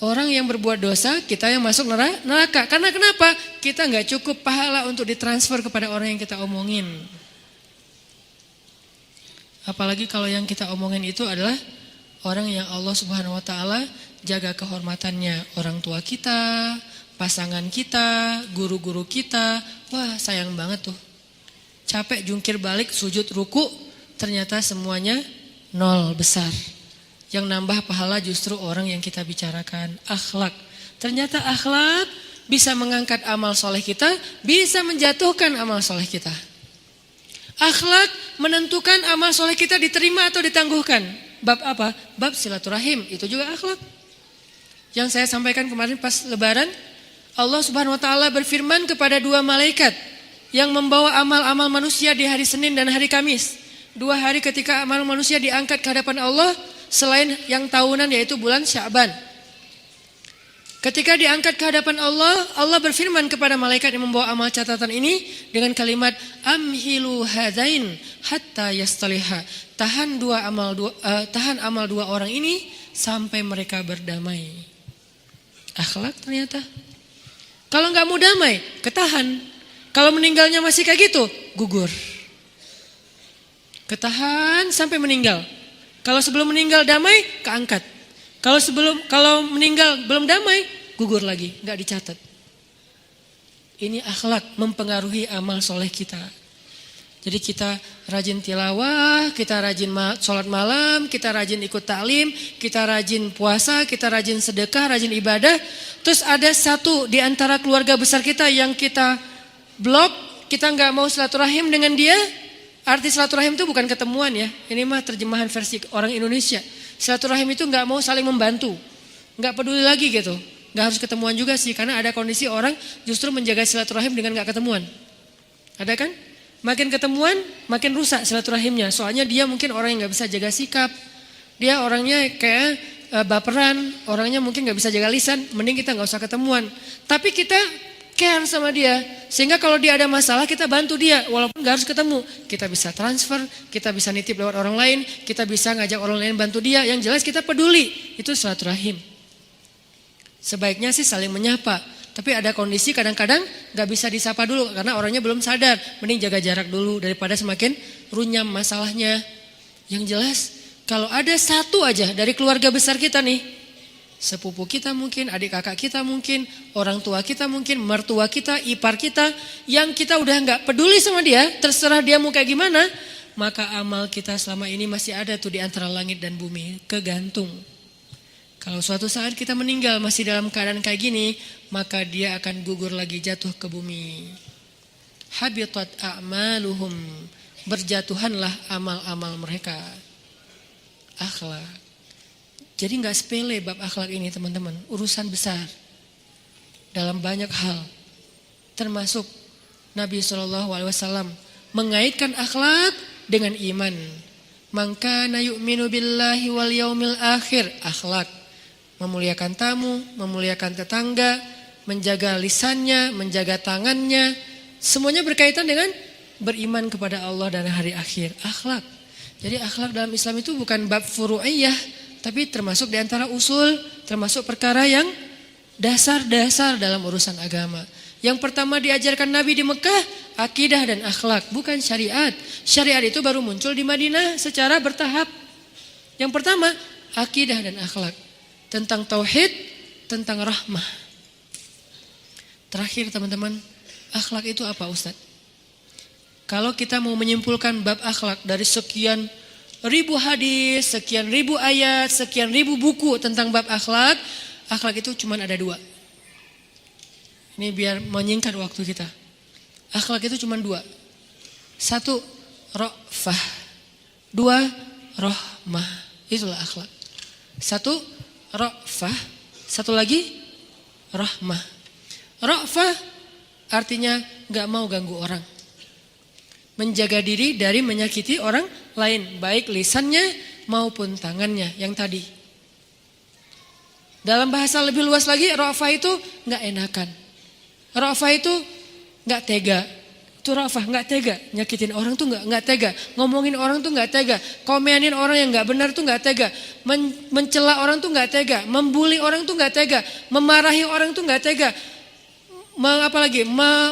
S1: Orang yang berbuat dosa, kita yang masuk neraka. Karena kenapa? Kita gak cukup pahala untuk ditransfer kepada orang yang kita omongin. Apalagi kalau yang kita omongin itu adalah orang yang Allah Subhanahu wa taala jaga kehormatannya, orang tua kita, pasangan kita, guru-guru kita. Wah, sayang banget tuh. Capek jungkir balik, sujud ruku, ternyata semuanya nol besar. Yang nambah pahala justru orang yang kita bicarakan, akhlak. Ternyata akhlak bisa mengangkat amal soleh kita, bisa menjatuhkan amal soleh kita. Akhlak menentukan amal soleh kita diterima atau ditangguhkan. Bab apa? Bab silaturahim, itu juga akhlak. Yang saya sampaikan kemarin pas lebaran, Allah Subhanahu wa taala berfirman kepada dua malaikat yang membawa amal-amal manusia di hari Senin dan hari Kamis. 2 hari ketika amal manusia diangkat ke hadapan Allah, selain yang tahunan yaitu bulan Sya'ban. Ketika diangkat ke hadapan Allah, Allah berfirman kepada malaikat yang membawa amal catatan ini dengan kalimat amhilu hadain hatta yastaliha. Tahan amal dua orang ini sampai mereka berdamai. Akhlak ternyata. Kalau nggak mau damai, ketahan. Kalau meninggalnya masih kayak gitu, gugur. Ketahan sampai meninggal. Kalau sebelum meninggal damai, keangkat. Kalau meninggal belum damai, gugur lagi, nggak dicatat. Ini akhlak mempengaruhi amal soleh kita. Jadi kita rajin tilawah, kita rajin sholat malam, kita rajin ikut taklim, kita rajin puasa, kita rajin sedekah, rajin ibadah. Terus ada satu di antara keluarga besar kita yang kita blok, kita nggak mau silaturahim dengan dia. Arti silaturahim itu bukan ketemuan ya. Ini mah terjemahan versi orang Indonesia. Silaturahim itu nggak mau saling membantu, nggak peduli lagi gitu. Nggak harus ketemuan juga sih, karena ada kondisi orang justru menjaga silaturahim dengan nggak ketemuan. Ada kan? Makin ketemuan, makin rusak silaturahimnya. Soalnya dia mungkin orang yang nggak bisa jaga sikap, dia orangnya kayak baperan, orangnya mungkin nggak bisa jaga lisan. Mending kita nggak usah ketemuan. Tapi kita care sama dia, sehingga kalau dia ada masalah kita bantu dia, walaupun nggak harus ketemu. Kita bisa transfer, kita bisa nitip lewat orang lain, kita bisa ngajak orang lain bantu dia. Yang jelas kita peduli, itu silaturahim. Sebaiknya sih saling menyapa, tapi ada kondisi kadang-kadang nggak bisa disapa dulu karena orangnya belum sadar. Mending jaga jarak dulu daripada semakin runyam masalahnya. Yang jelas kalau ada satu aja dari keluarga besar kita nih, sepupu kita mungkin, adik kakak kita mungkin, orang tua kita mungkin, mertua kita, ipar kita, yang kita udah nggak peduli sama dia, terserah dia mau kayak gimana, maka amal kita selama ini masih ada tuh di antara langit dan bumi, kegantung. Kalau suatu saat kita meninggal masih dalam keadaan kayak gini, maka dia akan gugur lagi, jatuh ke bumi. Habitat a'maluhum, berjatuhanlah amal-amal mereka. Akhlak. Jadi nggak sepele bab akhlak ini teman-teman, urusan besar dalam banyak hal. Termasuk Nabi SAW mengaitkan akhlak dengan iman. Man kana yu'minu billahi wal yaumil akhir, akhlak. Memuliakan tamu, memuliakan tetangga, menjaga lisannya, menjaga tangannya. Semuanya berkaitan dengan beriman kepada Allah dan hari akhir, akhlak. Jadi akhlak dalam Islam itu bukan bab furu'iyah, tapi termasuk di antara usul, termasuk perkara yang dasar-dasar dalam urusan agama. Yang pertama diajarkan Nabi di Mekah, akidah dan akhlak, bukan syariat. Syariat itu baru muncul di Madinah secara bertahap. Yang pertama, akidah dan akhlak. Tentang tauhid, tentang rahmah. Terakhir teman-teman, akhlak itu apa Ustaz? Kalau kita mau menyimpulkan bab akhlak dari sekian ribu hadis, sekian ribu ayat, sekian ribu buku tentang bab akhlak, akhlak itu cuma ada dua. Ini biar menyingkat waktu kita. Akhlak itu cuma dua. Satu, ra'fah. Dua, rahmah. Itulah akhlak. Satu, ra'fah. Satu lagi, rahmah. Ra'fah artinya gak mau ganggu orang. Menjaga diri dari menyakiti orang lain, baik lisannya maupun tangannya yang tadi. Dalam bahasa lebih luas lagi, ra'fah itu gak enakan. Ra'fah itu gak tega. Itu ra'fah, gak tega. Nyakitin orang tuh gak tega. Ngomongin orang tuh gak tega. Komenin orang yang gak benar tuh gak tega. Mencela orang tuh gak tega. Membuli orang tuh gak tega. Memarahi orang tuh gak tega. Apalagi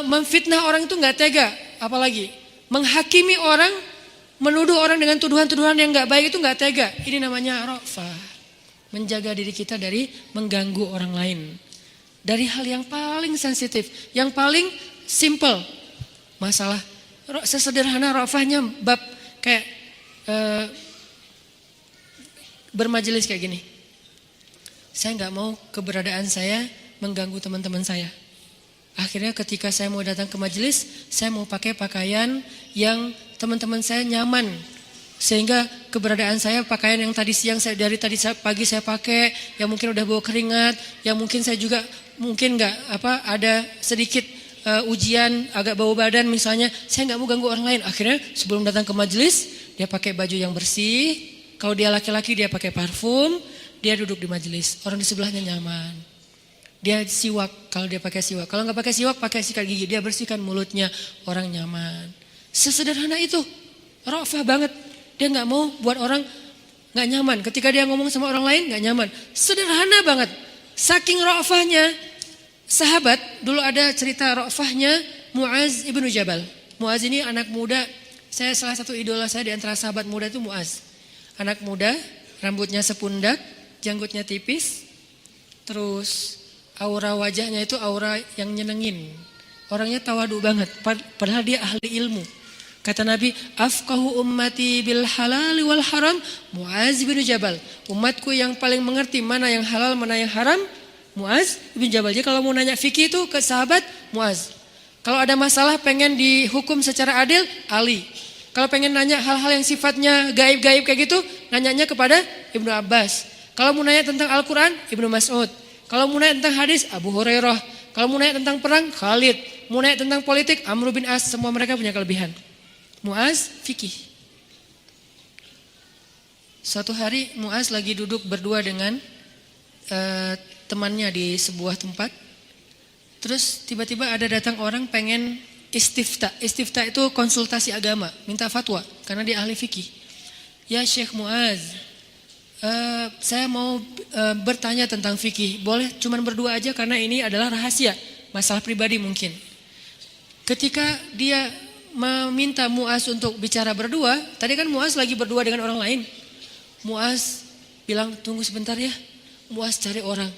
S1: memfitnah orang tuh gak tega. Apalagi menghakimi orang, menuduh orang dengan tuduhan-tuduhan yang gak baik itu gak tega. Ini namanya ra'fah. Menjaga diri kita dari mengganggu orang lain. Dari hal yang paling sensitif, yang paling simple. Masalah sesederhana ra'fahnya bab kayak bermajelis kayak gini. Saya gak mau keberadaan saya mengganggu teman-teman saya. Akhirnya ketika saya mau datang ke majelis, saya mau pakai pakaian yang teman-teman saya nyaman. Sehingga keberadaan saya pakaian yang tadi siang saya dari tadi pagi saya pakai, yang mungkin udah bau keringat, yang mungkin saya juga mungkin ada sedikit ujian agak bau badan misalnya, saya nggak mau ganggu orang lain. Akhirnya sebelum datang ke majelis dia pakai baju yang bersih, Kalau dia laki-laki dia pakai parfum, dia duduk di majelis, orang di sebelahnya nyaman. Dia siwak, kalau dia pakai siwak. Kalau nggak pakai siwak, pakai sikat gigi, dia bersihkan mulutnya, orang nyaman. Sesederhana itu, ra'fah banget. Dia nggak mau buat orang nggak nyaman. Ketika dia ngomong sama orang lain nggak nyaman. Sederhana banget. Saking ra'fahnya, sahabat dulu ada cerita ra'fahnya Muaz ibnu Jabal. Muaz ini anak muda. Saya salah satu idola saya di antara sahabat muda itu Muaz. Anak muda, rambutnya sepundak, janggutnya tipis, terus aura wajahnya itu aura yang nyenengin. Orangnya tawadu banget, padahal dia ahli ilmu. Kata Nabi, afqahu ummati bil halal wal haram Muaz bin Jabal. Umatku yang paling mengerti mana yang halal, mana yang haram, Muaz bin Jabal. Jadi kalau mau nanya fikih itu ke sahabat Muaz. Kalau ada masalah pengen dihukum secara adil, Ali. Kalau pengen nanya hal-hal yang sifatnya gaib-gaib kayak gitu, nanyanya kepada Ibnu Abbas. Kalau mau nanya tentang Al-Quran, Ibnu Mas'ud. Kalau mau nanya tentang hadis, Abu Hurairah. Kalau mau nanya tentang perang, Khalid. Mau nanya tentang politik, Amr bin As. Semua mereka punya kelebihan. Muaz fikih. Suatu hari Muaz lagi duduk berdua dengan temannya di sebuah tempat. Terus tiba-tiba ada datang orang pengen istifta. Istifta itu konsultasi agama, minta fatwa karena dia ahli fikih. Ya Syekh Muaz, saya mau bertanya tentang fikih. Boleh cuman berdua aja karena ini adalah rahasia, masalah pribadi mungkin. Ketika dia meminta Muaz untuk bicara berdua, tadi kan Muaz lagi berdua dengan orang lain. Muaz bilang tunggu sebentar ya. Muaz cari orang,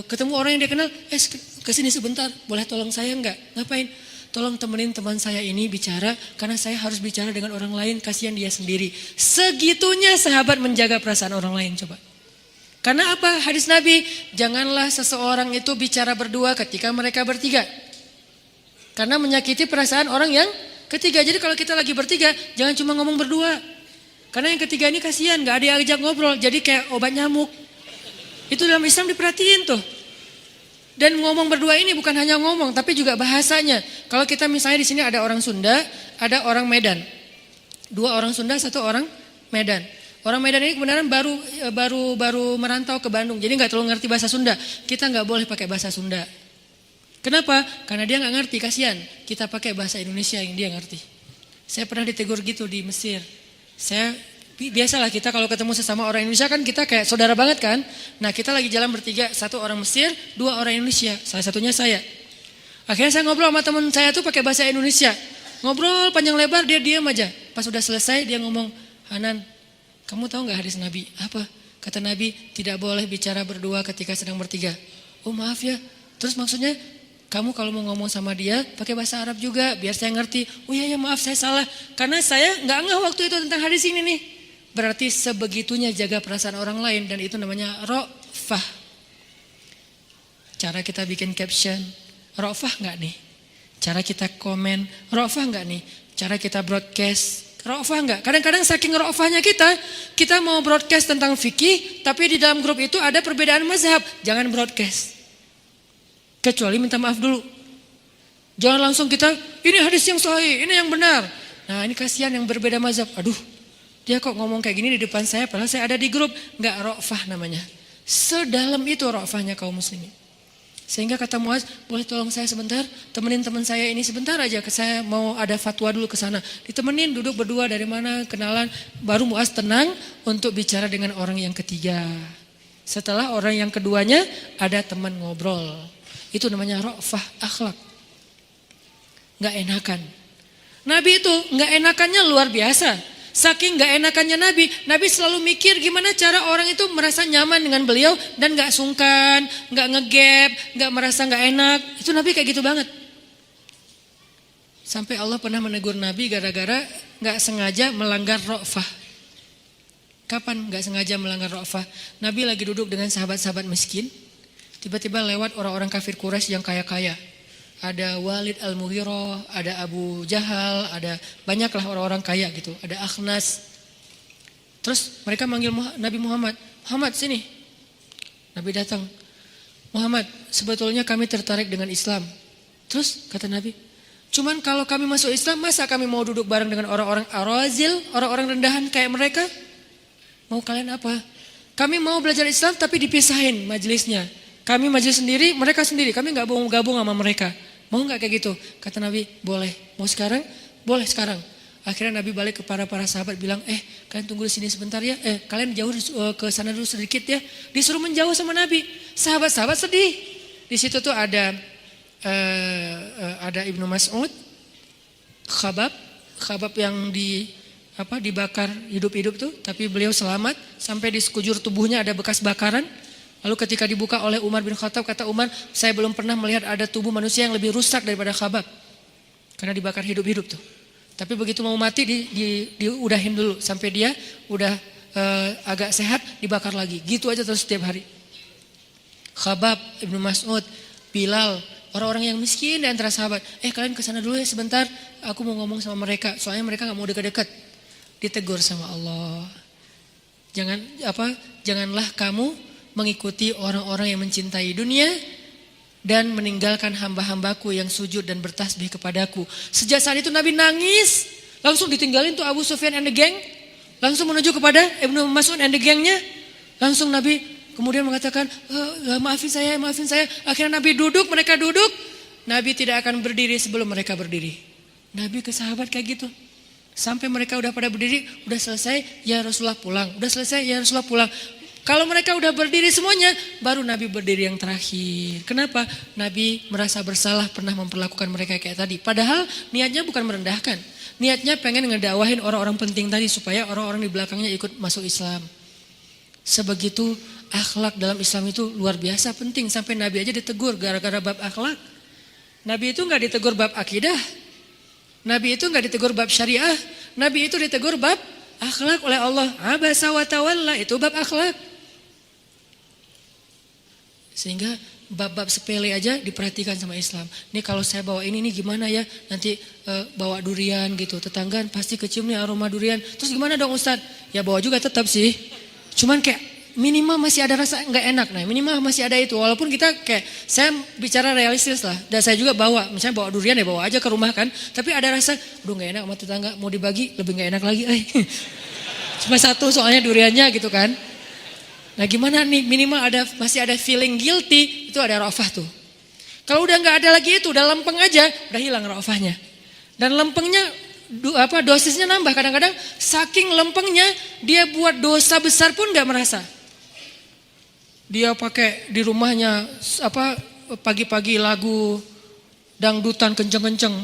S1: ketemu orang yang dia kenal, kesini sebentar, boleh tolong saya enggak? Ngapain? Tolong temenin teman saya ini bicara, karena saya harus bicara dengan orang lain, kasihan dia sendiri. Segitunya sahabat menjaga perasaan orang lain, coba. Karena apa? Hadis Nabi, janganlah seseorang itu bicara berdua ketika mereka bertiga. Karena menyakiti perasaan orang yang ketiga. Jadi kalau kita lagi bertiga, jangan cuma ngomong berdua. Karena yang ketiga ini kasihan, gak ada yang ajak ngobrol. Jadi kayak obat nyamuk. Itu dalam Islam diperhatiin tuh. Dan ngomong berdua ini bukan hanya ngomong, tapi juga bahasanya. Kalau kita misalnya di sini ada orang Sunda, ada orang Medan. 2 orang Sunda, 1 orang Medan. Orang Medan ini kebenaran baru merantau ke Bandung. Jadi gak terlalu ngerti bahasa Sunda. Kita gak boleh pakai bahasa Sunda. Kenapa? Karena dia gak ngerti, kasihan. Kita pakai bahasa Indonesia yang dia ngerti. Saya pernah ditegur gitu di Mesir. Biasalah kita kalau ketemu sesama orang Indonesia kan kita kayak saudara banget kan. Nah kita lagi jalan bertiga, 1 orang Mesir, 2 orang Indonesia. Salah satunya saya. Akhirnya saya ngobrol sama teman saya tuh pakai bahasa Indonesia. Ngobrol panjang lebar, dia diam aja. Pas udah selesai dia ngomong, Hanan, kamu tahu gak hadis Nabi? Apa? Kata Nabi, tidak boleh bicara berdua ketika sedang bertiga. Oh maaf ya. Terus maksudnya, kamu kalau mau ngomong sama dia pakai bahasa Arab juga biar saya ngerti. Oh iya ya maaf saya salah. Karena saya nggak ngeh waktu itu tentang hadis ini nih. Berarti sebegitunya jaga perasaan orang lain dan itu namanya ra'fah. Cara kita bikin caption, ra'fah nggak nih? Cara kita komen, ra'fah nggak nih? Cara kita broadcast, ra'fah nggak? Kadang-kadang saking ra'fahnya kita mau broadcast tentang fikih, tapi di dalam grup itu ada perbedaan mazhab. Jangan broadcast. Kecuali minta maaf dulu. Jangan langsung kita, ini hadis yang sahih, ini yang benar. Nah ini kasihan yang berbeda mazhab. Aduh, dia kok ngomong kayak gini di depan saya, padahal saya ada di grup. Nggak ra'fah namanya. Sedalam itu ra'fahnya kaum muslimin. Sehingga kata Muaz, boleh tolong saya sebentar, temenin teman saya ini sebentar aja. Saya mau ada fatwa dulu ke sana. Ditemenin, duduk berdua dari mana, kenalan. Baru Muaz tenang untuk bicara dengan orang yang ketiga. Setelah orang yang keduanya ada teman ngobrol. Itu namanya ra'fah akhlak. Gak enakan. Nabi itu gak enakannya luar biasa. Saking gak enakannya Nabi selalu mikir gimana cara orang itu merasa nyaman dengan beliau dan gak sungkan, gak ngegap, gak merasa gak enak. Itu Nabi kayak gitu banget. Sampai Allah pernah menegur Nabi gara-gara gak sengaja melanggar ra'fah. Kapan gak sengaja melanggar ra'fah? Nabi lagi duduk dengan sahabat-sahabat miskin. Tiba-tiba lewat orang-orang kafir Quraisy yang kaya-kaya. Ada Walid Al-Mughirah, ada Abu Jahal, ada banyaklah orang-orang kaya gitu. Ada Akhnas. Terus mereka manggil Nabi Muhammad. Muhammad sini. Nabi datang. Muhammad, sebetulnya kami tertarik dengan Islam. Terus kata Nabi, cuman kalau kami masuk Islam, masa kami mau duduk bareng dengan orang-orang arazil, orang-orang rendahan kayak mereka? Mau kalian apa? Kami mau belajar Islam tapi dipisahin majelisnya. Kami majelis sendiri, mereka sendiri. Kami gak mau gabung sama mereka. Mau gak kayak gitu? Kata Nabi, boleh. Mau sekarang? Boleh sekarang. Akhirnya Nabi balik ke para sahabat bilang, kalian tunggu di sini sebentar ya. Kalian jauh ke sana dulu sedikit ya. Disuruh menjauh sama Nabi. Sahabat-sahabat sedih. Di situ tuh ada Ibnu Mas'ud, Khabab yang dibakar hidup-hidup tuh, tapi beliau selamat sampai di sekujur tubuhnya ada bekas bakaran. Lalu ketika dibuka oleh Umar bin Khattab, kata Umar, saya belum pernah melihat ada tubuh manusia yang lebih rusak daripada Khabab. Karena dibakar hidup-hidup tuh. Tapi begitu mau mati diudahin dulu sampai dia udah agak sehat, dibakar lagi. Gitu aja terus setiap hari. Khabab, Ibnu Mas'ud, Bilal, orang-orang yang miskin di antara sahabat. Kalian kesana dulu ya sebentar, aku mau ngomong sama mereka. Soalnya mereka gak mau dekat-dekat. Ditegur sama Allah. Janganlah kamu mengikuti orang-orang yang mencintai dunia dan meninggalkan hamba-hambaku yang sujud dan bertasbih kepadaku. Sejak saat itu Nabi nangis. Langsung ditinggalin tuh Abu Sufyan and the gang. Langsung menuju kepada Ibnu Mas'ud and the gangnya. Langsung Nabi kemudian mengatakan, maafin saya. Akhirnya Nabi duduk, mereka duduk. Nabi tidak akan berdiri sebelum mereka berdiri. Nabi ke sahabat kayak gitu. Sampai mereka udah pada berdiri, udah selesai, ya Rasulullah pulang. Udah selesai, ya Rasulullah pulang. Kalau mereka udah berdiri semuanya, baru Nabi berdiri yang terakhir. Kenapa? Nabi merasa bersalah pernah memperlakukan mereka kayak tadi. Padahal niatnya bukan merendahkan. Niatnya pengen ngedakwahin orang-orang penting tadi supaya orang-orang di belakangnya ikut masuk Islam. Sebegitu akhlak dalam Islam itu luar biasa penting. Sampai Nabi aja ditegur gara-gara bab akhlak. Nabi itu gak ditegur bab akidah. Nabi itu gak ditegur bab syariah. Nabi itu ditegur bab akhlak oleh Allah. Abasa wa tawalla, itu bab akhlak. Sehingga bab-bab sepele aja diperhatikan sama Islam. Nih kalau saya bawa ini gimana ya? Nanti bawa durian gitu. Tetangga pasti kecium nih aroma durian. Terus gimana dong Ustaz? Ya bawa juga tetap sih. Cuman kayak minimal masih ada rasa nggak enak. Nah minimal masih ada itu. Walaupun kita kayak, saya bicara realistis lah. Dan saya juga bawa, misalnya bawa durian ya bawa aja ke rumah kan. Tapi ada rasa, aduh nggak enak sama tetangga. Mau dibagi lebih nggak enak lagi. Cuma satu soalnya duriannya gitu kan. Nah gimana nih, minimal masih ada feeling guilty, itu ada rafah tuh. Kalau udah nggak ada lagi itu, udah lempeng aja, udah hilang rafahnya. Dan lempengnya dosisnya nambah. Kadang-kadang saking lempengnya dia buat dosa besar pun nggak merasa. Dia pakai di rumahnya pagi-pagi lagu dangdutan kenceng-kenceng,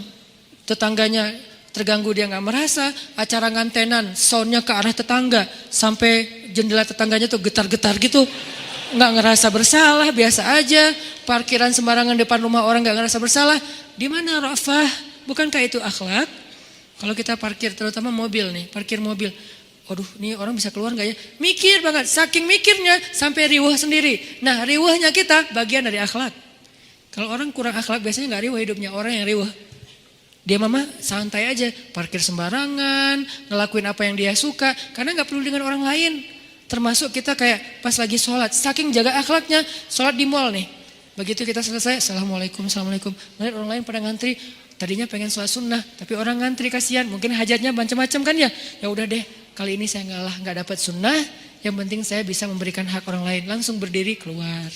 S1: tetangganya terganggu dia nggak merasa. Acara ngantenan, soundnya ke arah tetangga sampai jendela tetangganya tuh getar-getar gitu, nggak ngerasa bersalah, biasa aja. Parkiran sembarangan depan rumah orang nggak ngerasa bersalah. Di mana rafah? Bukankah itu akhlak? Kalau kita parkir, terutama mobil nih, parkir mobil, aduh nih orang bisa keluar nggak ya? Mikir banget, saking mikirnya sampai riwah sendiri. Nah riwahnya kita bagian dari akhlak. Kalau orang kurang akhlak biasanya nggak riwah hidupnya, orang yang riwah. Dia mama santai aja, parkir sembarangan, ngelakuin apa yang dia suka, karena nggak perlu dengan orang lain. Termasuk kita kayak pas lagi sholat, saking jaga akhlaknya, sholat di mall nih. Begitu kita selesai, assalamualaikum. Melihat orang lain pada ngantri, tadinya pengen sholat sunnah, tapi orang ngantri kasihan, mungkin hajatnya macam-macam kan ya. Ya udah deh, kali ini saya nggak dapat sunnah, yang penting saya bisa memberikan hak orang lain. Langsung berdiri keluar.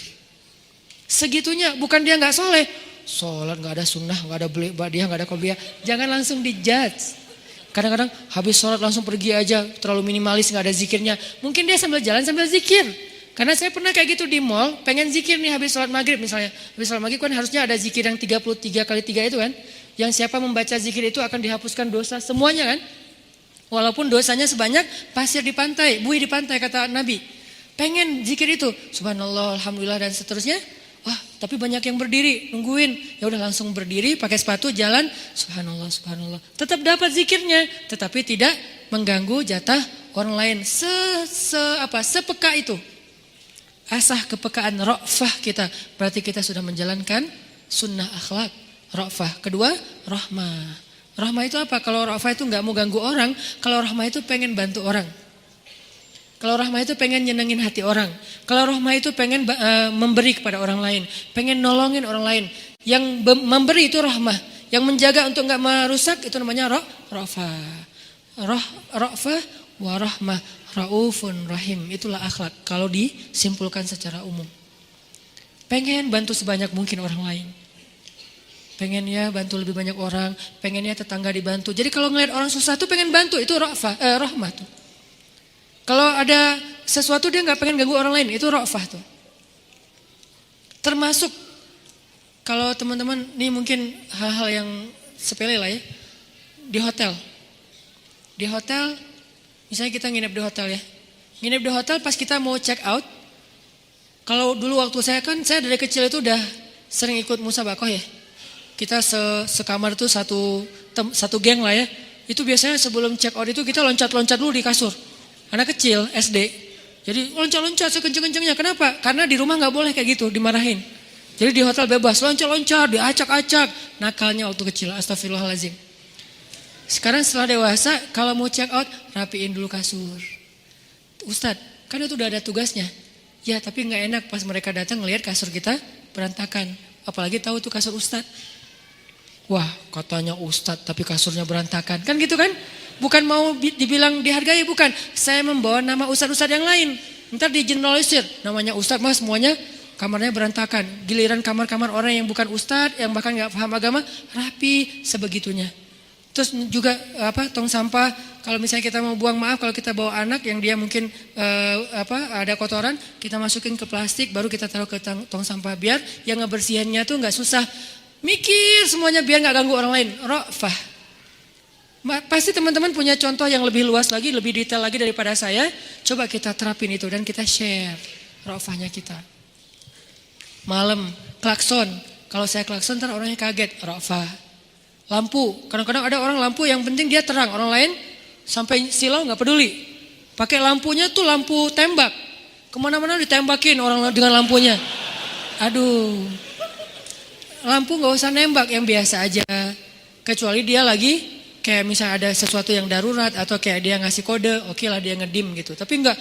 S1: Segitunya, bukan dia nggak soleh. Sholat nggak ada sunnah, nggak ada badiah, nggak ada qobliyah. Jangan langsung dijudge. Kadang-kadang habis sholat langsung pergi aja, terlalu minimalis, nggak ada zikirnya. Mungkin dia sambil jalan sambil zikir. Karena saya pernah kayak gitu di mall, pengen zikir nih habis sholat maghrib misalnya. Habis sholat maghrib kan harusnya ada zikir yang 33 kali 3 itu kan. Yang siapa membaca zikir itu akan dihapuskan dosa semuanya kan. Walaupun dosanya sebanyak pasir di pantai, buih di pantai kata Nabi. Pengen zikir itu, subhanallah, alhamdulillah dan seterusnya. Wah, tapi banyak yang berdiri, nungguin. Ya udah langsung berdiri, pakai sepatu, jalan, subhanallah. Tetap dapat zikirnya, tetapi tidak mengganggu jatah orang lain. Sepeka itu. Asah kepekaan ra'fah kita. Berarti kita sudah menjalankan sunnah akhlak. Ra'fah. Kedua, rahmah. Rahmah itu apa? Kalau ra'fah itu gak mau ganggu orang. Kalau rahmah itu pengen bantu orang. Kalau rahmah itu pengen nyenengin hati orang. Kalau rahmah itu pengen memberi kepada orang lain. Pengen nolongin orang lain. Yang memberi itu rahmah. Yang menjaga untuk gak merusak itu namanya ra'fah. Ra'fah warahmah, raufun rahim. Itulah akhlak kalau disimpulkan secara umum. Pengen bantu sebanyak mungkin orang lain. Pengen ya bantu lebih banyak orang, pengennya tetangga dibantu. Jadi kalau ngeliat orang susah tuh pengen bantu, itu rahmah tuh. Kalau ada sesuatu dia nggak pengen ganggu orang lain, itu ra'fah tuh. Termasuk kalau teman-teman ini mungkin hal-hal yang sepele lah ya. Di hotel. Di hotel, misalnya kita nginep di hotel ya. Nginep di hotel pas kita mau check out. Kalau dulu waktu saya dari kecil itu udah sering ikut musabakoh ya. Kita sekamar tuh satu geng lah ya. Itu biasanya sebelum check out itu kita loncat-loncat dulu di kasur. Anak kecil SD. Jadi loncat-loncat sekenceng-kencengnya. Kenapa? Karena di rumah nggak boleh kayak gitu, dimarahin. Jadi di hotel bebas, loncat-loncat, diacak-acak. Nakalnya waktu kecil, astagfirullahaladzim. Sekarang setelah dewasa, kalau mau check out, rapiin dulu kasur. Ustadz, kan itu udah ada tugasnya. Ya tapi nggak enak pas mereka datang ngelihat kasur kita berantakan. Apalagi tahu tuh kasur Ustadz. Wah katanya Ustadz tapi kasurnya berantakan. Kan gitu kan? Bukan mau dibilang dihargai, bukan. Saya membawa nama Ustadz-Ustadz yang lain. Ntar digeneralisir. Namanya Ustadz mas semuanya kamarnya berantakan. Giliran kamar-kamar orang yang bukan Ustadz, yang bahkan gak paham agama, rapi sebegitunya. Terus juga tong sampah, kalau misalnya kita mau buang, maaf kalau kita bawa anak yang dia mungkin ada kotoran, kita masukin ke plastik baru kita taruh ke tong sampah biar yang ngebersihinnya tuh nggak susah. Mikir semuanya biar nggak ganggu orang lain. Ra'fah. Pasti teman-teman punya contoh yang lebih luas lagi, lebih detail lagi daripada saya. Coba kita terapin itu dan kita share ra'fahnya kita. Malam klakson, kalau saya klakson ntar orangnya kaget, ra'fah. Lampu, kadang-kadang ada orang lampu yang penting dia terang, orang lain sampai silau nggak peduli. Pakai lampunya tuh lampu tembak, kemana-mana ditembakin orang dengan lampunya. Aduh, lampu nggak usah nembak, yang biasa aja. Kecuali dia lagi kayak misalnya ada sesuatu yang darurat atau kayak dia ngasih kode, oke lah dia ngedim gitu. Tapi nggak,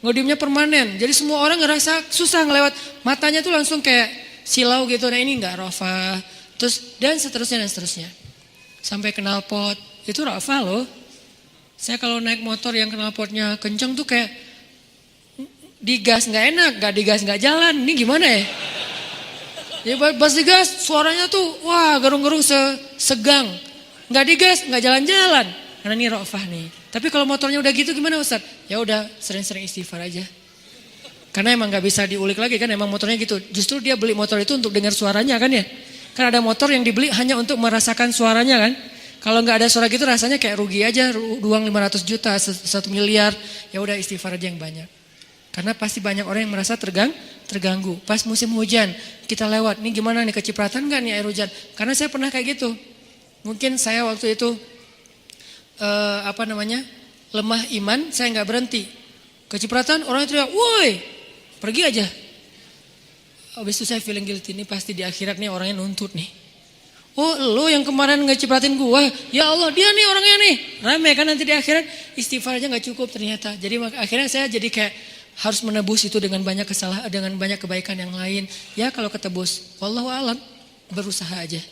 S1: ngedimnya permanen. Jadi semua orang ngerasa susah ngelewat, matanya tuh langsung kayak silau gitu. Nah ini nggak ra'fah. Terus dan seterusnya. Sampai knalpot, itu ra'fah loh. Saya kalau naik motor yang knalpotnya kenceng tuh kayak digas nggak enak, nggak digas nggak jalan. Ini gimana ya? Ya pas digas suaranya tuh wah gerung-gerung segang. Nggak digas nggak jalan-jalan. Karena ini ra'fah nih. Tapi kalau motornya udah gitu gimana Ustaz? Ya udah sering-sering istighfar aja. Karena emang nggak bisa diulik lagi kan, emang motornya gitu. Justru dia beli motor itu untuk dengar suaranya kan ya. Kan ada motor yang dibeli hanya untuk merasakan suaranya kan. Kalau nggak ada suara gitu rasanya kayak rugi aja, uang 500 juta, 1 miliar. Ya udah istighfar aja yang banyak. Karena pasti banyak orang yang merasa terganggu. Pas musim hujan kita lewat, nih gimana nih kecipratan nggak nih air hujan? Karena saya pernah kayak gitu. Mungkin saya waktu itu lemah iman, saya nggak berhenti. Kecipratan orang teriak, woi, pergi aja. Habis itu saya feeling guilty, ini pasti di akhirat nih orangnya nuntut nih. Oh lo yang kemarin ngecipratin gua, ya Allah dia nih orangnya nih. Rame kan nanti di akhirat istighfar aja gak cukup ternyata. Jadi akhirnya saya jadi kayak harus menebus itu dengan banyak kesalahan, dengan banyak kebaikan yang lain. Ya kalau ketebus, wallahu alam, berusaha aja.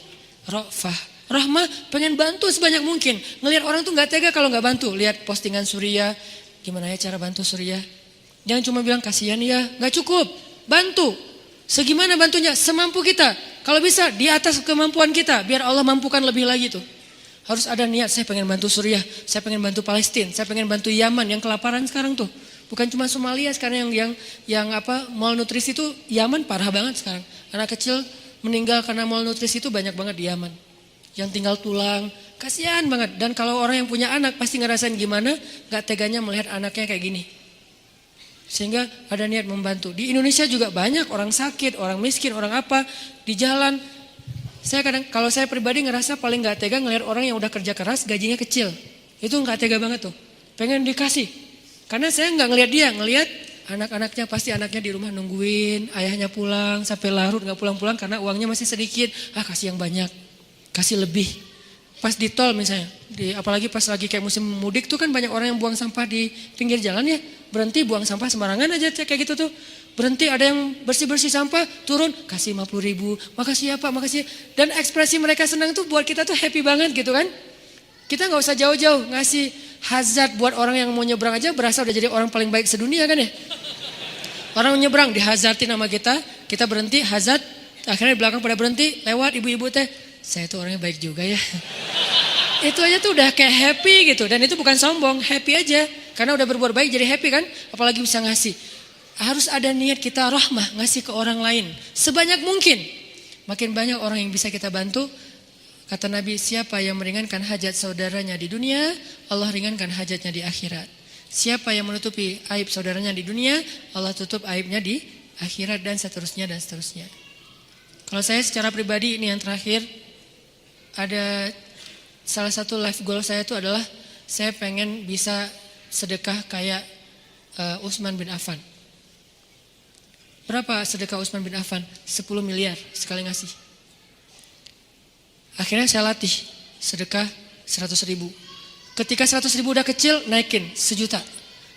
S1: Ra'fah, rahmah, pengen bantu sebanyak mungkin. Ngelihat orang tuh gak tega kalau gak bantu. Lihat postingan Surya, gimana ya cara bantu Surya. Jangan cuma bilang kasihan ya, gak cukup, bantu. Segimana bantunya? Semampu kita. Kalau bisa di atas kemampuan kita. Biar Allah mampukan lebih lagi tuh. Harus ada niat, saya pengen bantu Suriah. Saya pengen bantu Palestina. Saya pengen bantu Yaman yang kelaparan sekarang tuh. Bukan cuma Somalia sekarang yang malnutrisi itu Yaman parah banget sekarang. Anak kecil meninggal karena malnutrisi itu banyak banget di Yaman. Yang tinggal tulang. Kasihan banget. Dan kalau orang yang punya anak pasti ngerasain gimana gak teganya melihat anaknya kayak gini. Sehingga ada niat membantu. Di Indonesia juga banyak orang sakit, orang miskin, orang apa di jalan. Saya kalau saya pribadi ngerasa paling nggak tega ngelihat orang yang udah kerja keras gajinya kecil. Itu nggak tega banget tuh. Pengen dikasih. Karena saya nggak ngelihat dia, ngelihat anak-anaknya pasti anaknya di rumah nungguin, ayahnya pulang sampai larut nggak pulang-pulang karena uangnya masih sedikit. Kasih yang banyak, kasih lebih. Pas di tol misalnya, apalagi pas lagi kayak musim mudik tuh kan banyak orang yang buang sampah di pinggir jalan ya. Berhenti buang sampah sembarangan aja kayak gitu tuh. Berhenti ada yang bersih-bersih sampah, turun kasih 50 ribu. Makasih ya Pak, makasih. Dan ekspresi mereka senang tuh buat kita tuh happy banget gitu kan. Kita gak usah jauh-jauh ngasih hazard buat orang yang mau nyebrang aja berasa udah jadi orang paling baik sedunia kan ya. Orang nyebrang dihazardin sama kita berhenti hazard, akhirnya di belakang pada berhenti, lewat ibu-ibu teh, saya tuh orangnya baik juga ya. Itu aja tuh udah kayak happy gitu, dan itu bukan sombong, happy aja. Karena udah berbuat baik jadi happy kan, apalagi bisa ngasih. Harus ada niat kita rahmah, ngasih ke orang lain sebanyak mungkin. Makin banyak orang yang bisa kita bantu. Kata Nabi, siapa yang meringankan hajat saudaranya di dunia, Allah ringankan hajatnya di akhirat. Siapa yang menutupi aib saudaranya di dunia, Allah tutup aibnya di akhirat, dan seterusnya dan seterusnya. Kalau saya secara pribadi, ini yang terakhir, ada salah satu life goal saya itu adalah saya pengen bisa sedekah kayak Utsman bin Affan. Berapa sedekah Utsman bin Affan? 10 miliar sekali ngasih. Akhirnya saya latih sedekah 100 ribu. Ketika 100 ribu udah kecil, naikin 1 juta.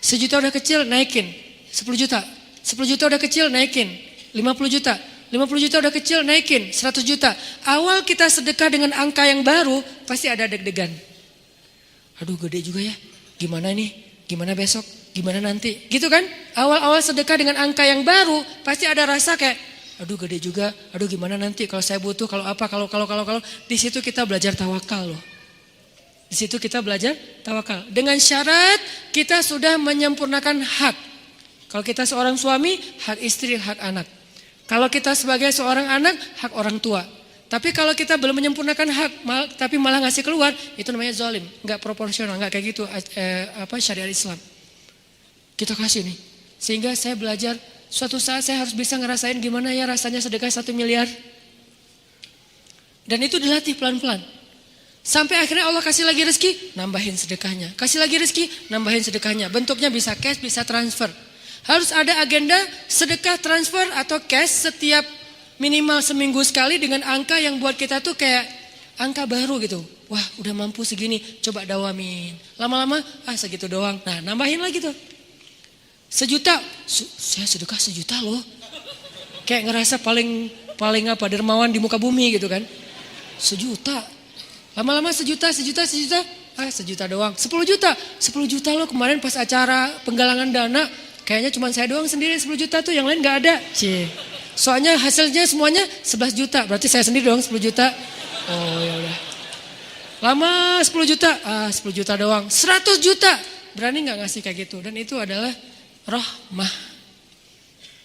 S1: 1 juta udah kecil, naikin 10 juta. 10 juta udah kecil, naikin 50 juta. 50 juta udah kecil, naikin 100 juta. Awal kita sedekah dengan angka yang baru, pasti ada deg-degan. Aduh gede juga ya, gimana nih, gimana besok, gimana nanti, gitu kan. Awal-awal sedekah dengan angka yang baru, pasti ada rasa kayak, aduh gede juga, aduh gimana nanti kalau saya butuh, kalau apa, kalau. Di situ kita belajar tawakal loh. Di situ kita belajar tawakal. Dengan syarat kita sudah menyempurnakan hak. Kalau kita seorang suami, hak istri, hak anak. Kalau kita sebagai seorang anak, hak orang tua. Tapi kalau kita belum menyempurnakan hak, tapi malah ngasih keluar, itu namanya zalim, nggak proporsional, nggak kayak gitu syariat Islam. Kita kasih nih, sehingga saya belajar. Suatu saat saya harus bisa ngerasain gimana ya rasanya sedekah 1 miliar. Dan itu dilatih pelan-pelan. Sampai akhirnya Allah kasih lagi rezeki, nambahin sedekahnya. Kasih lagi rezeki, nambahin sedekahnya. Bentuknya bisa cash, bisa transfer. Harus ada agenda sedekah, transfer atau cash setiap minimal seminggu sekali dengan angka yang buat kita tuh kayak angka baru gitu. Wah udah mampu segini, coba dawamin. Lama-lama, segitu doang. Nah nambahin lagi tuh. 1 juta, saya sedekah 1 juta loh. Kayak ngerasa paling dermawan di muka bumi gitu kan. 1 juta. Lama-lama 1 juta, 1 juta doang. 10 juta loh kemarin pas acara penggalangan dana. Kayaknya cuma saya doang sendiri 10 juta tuh, yang lain gak ada. Soalnya hasilnya semuanya 11 juta, berarti saya sendiri doang 10 juta. Oh ya udah. Lama 10 juta, 10 juta doang. 100 juta, berani gak ngasih kayak gitu. Dan itu adalah rahmah.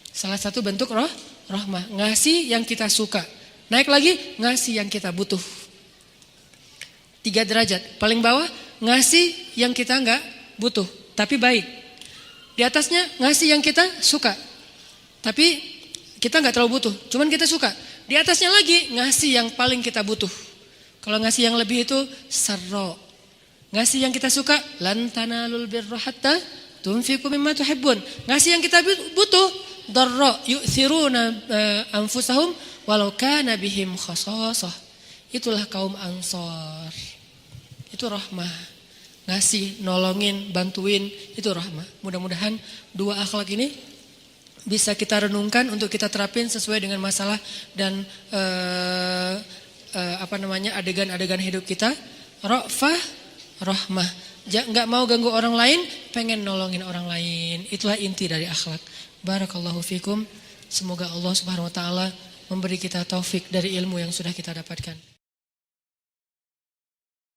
S1: Salah satu bentuk rahmah. Ngasih yang kita suka. Naik lagi, ngasih yang kita butuh. 3 derajat. Paling bawah, ngasih yang kita gak butuh, tapi baik. Di atasnya, ngasih yang kita suka, tapi kita gak terlalu butuh, cuman kita suka. Di atasnya lagi, ngasih yang paling kita butuh. Kalau ngasih yang lebih itu, sarro. Ngasih yang kita suka, lan tanalul birra hatta tunfiqu mimma tuhibbun. Ngasih yang kita butuh, darra yu'thiruna anfusahum walau kana bihim khasasah. Itulah kaum Ansor. Itu rahmah. Ngasih, nolongin, bantuin, itu rahmah. Mudah-mudahan 2 akhlak ini bisa kita renungkan untuk kita terapin sesuai dengan masalah dan adegan-adegan hidup kita. Ra'fah, rahmah. Nggak mau ganggu orang lain, pengen nolongin orang lain. Itulah inti dari akhlak. Barakallahu fikum. Semoga Allah Subhanahu wa taala memberi kita taufik dari ilmu yang sudah kita dapatkan.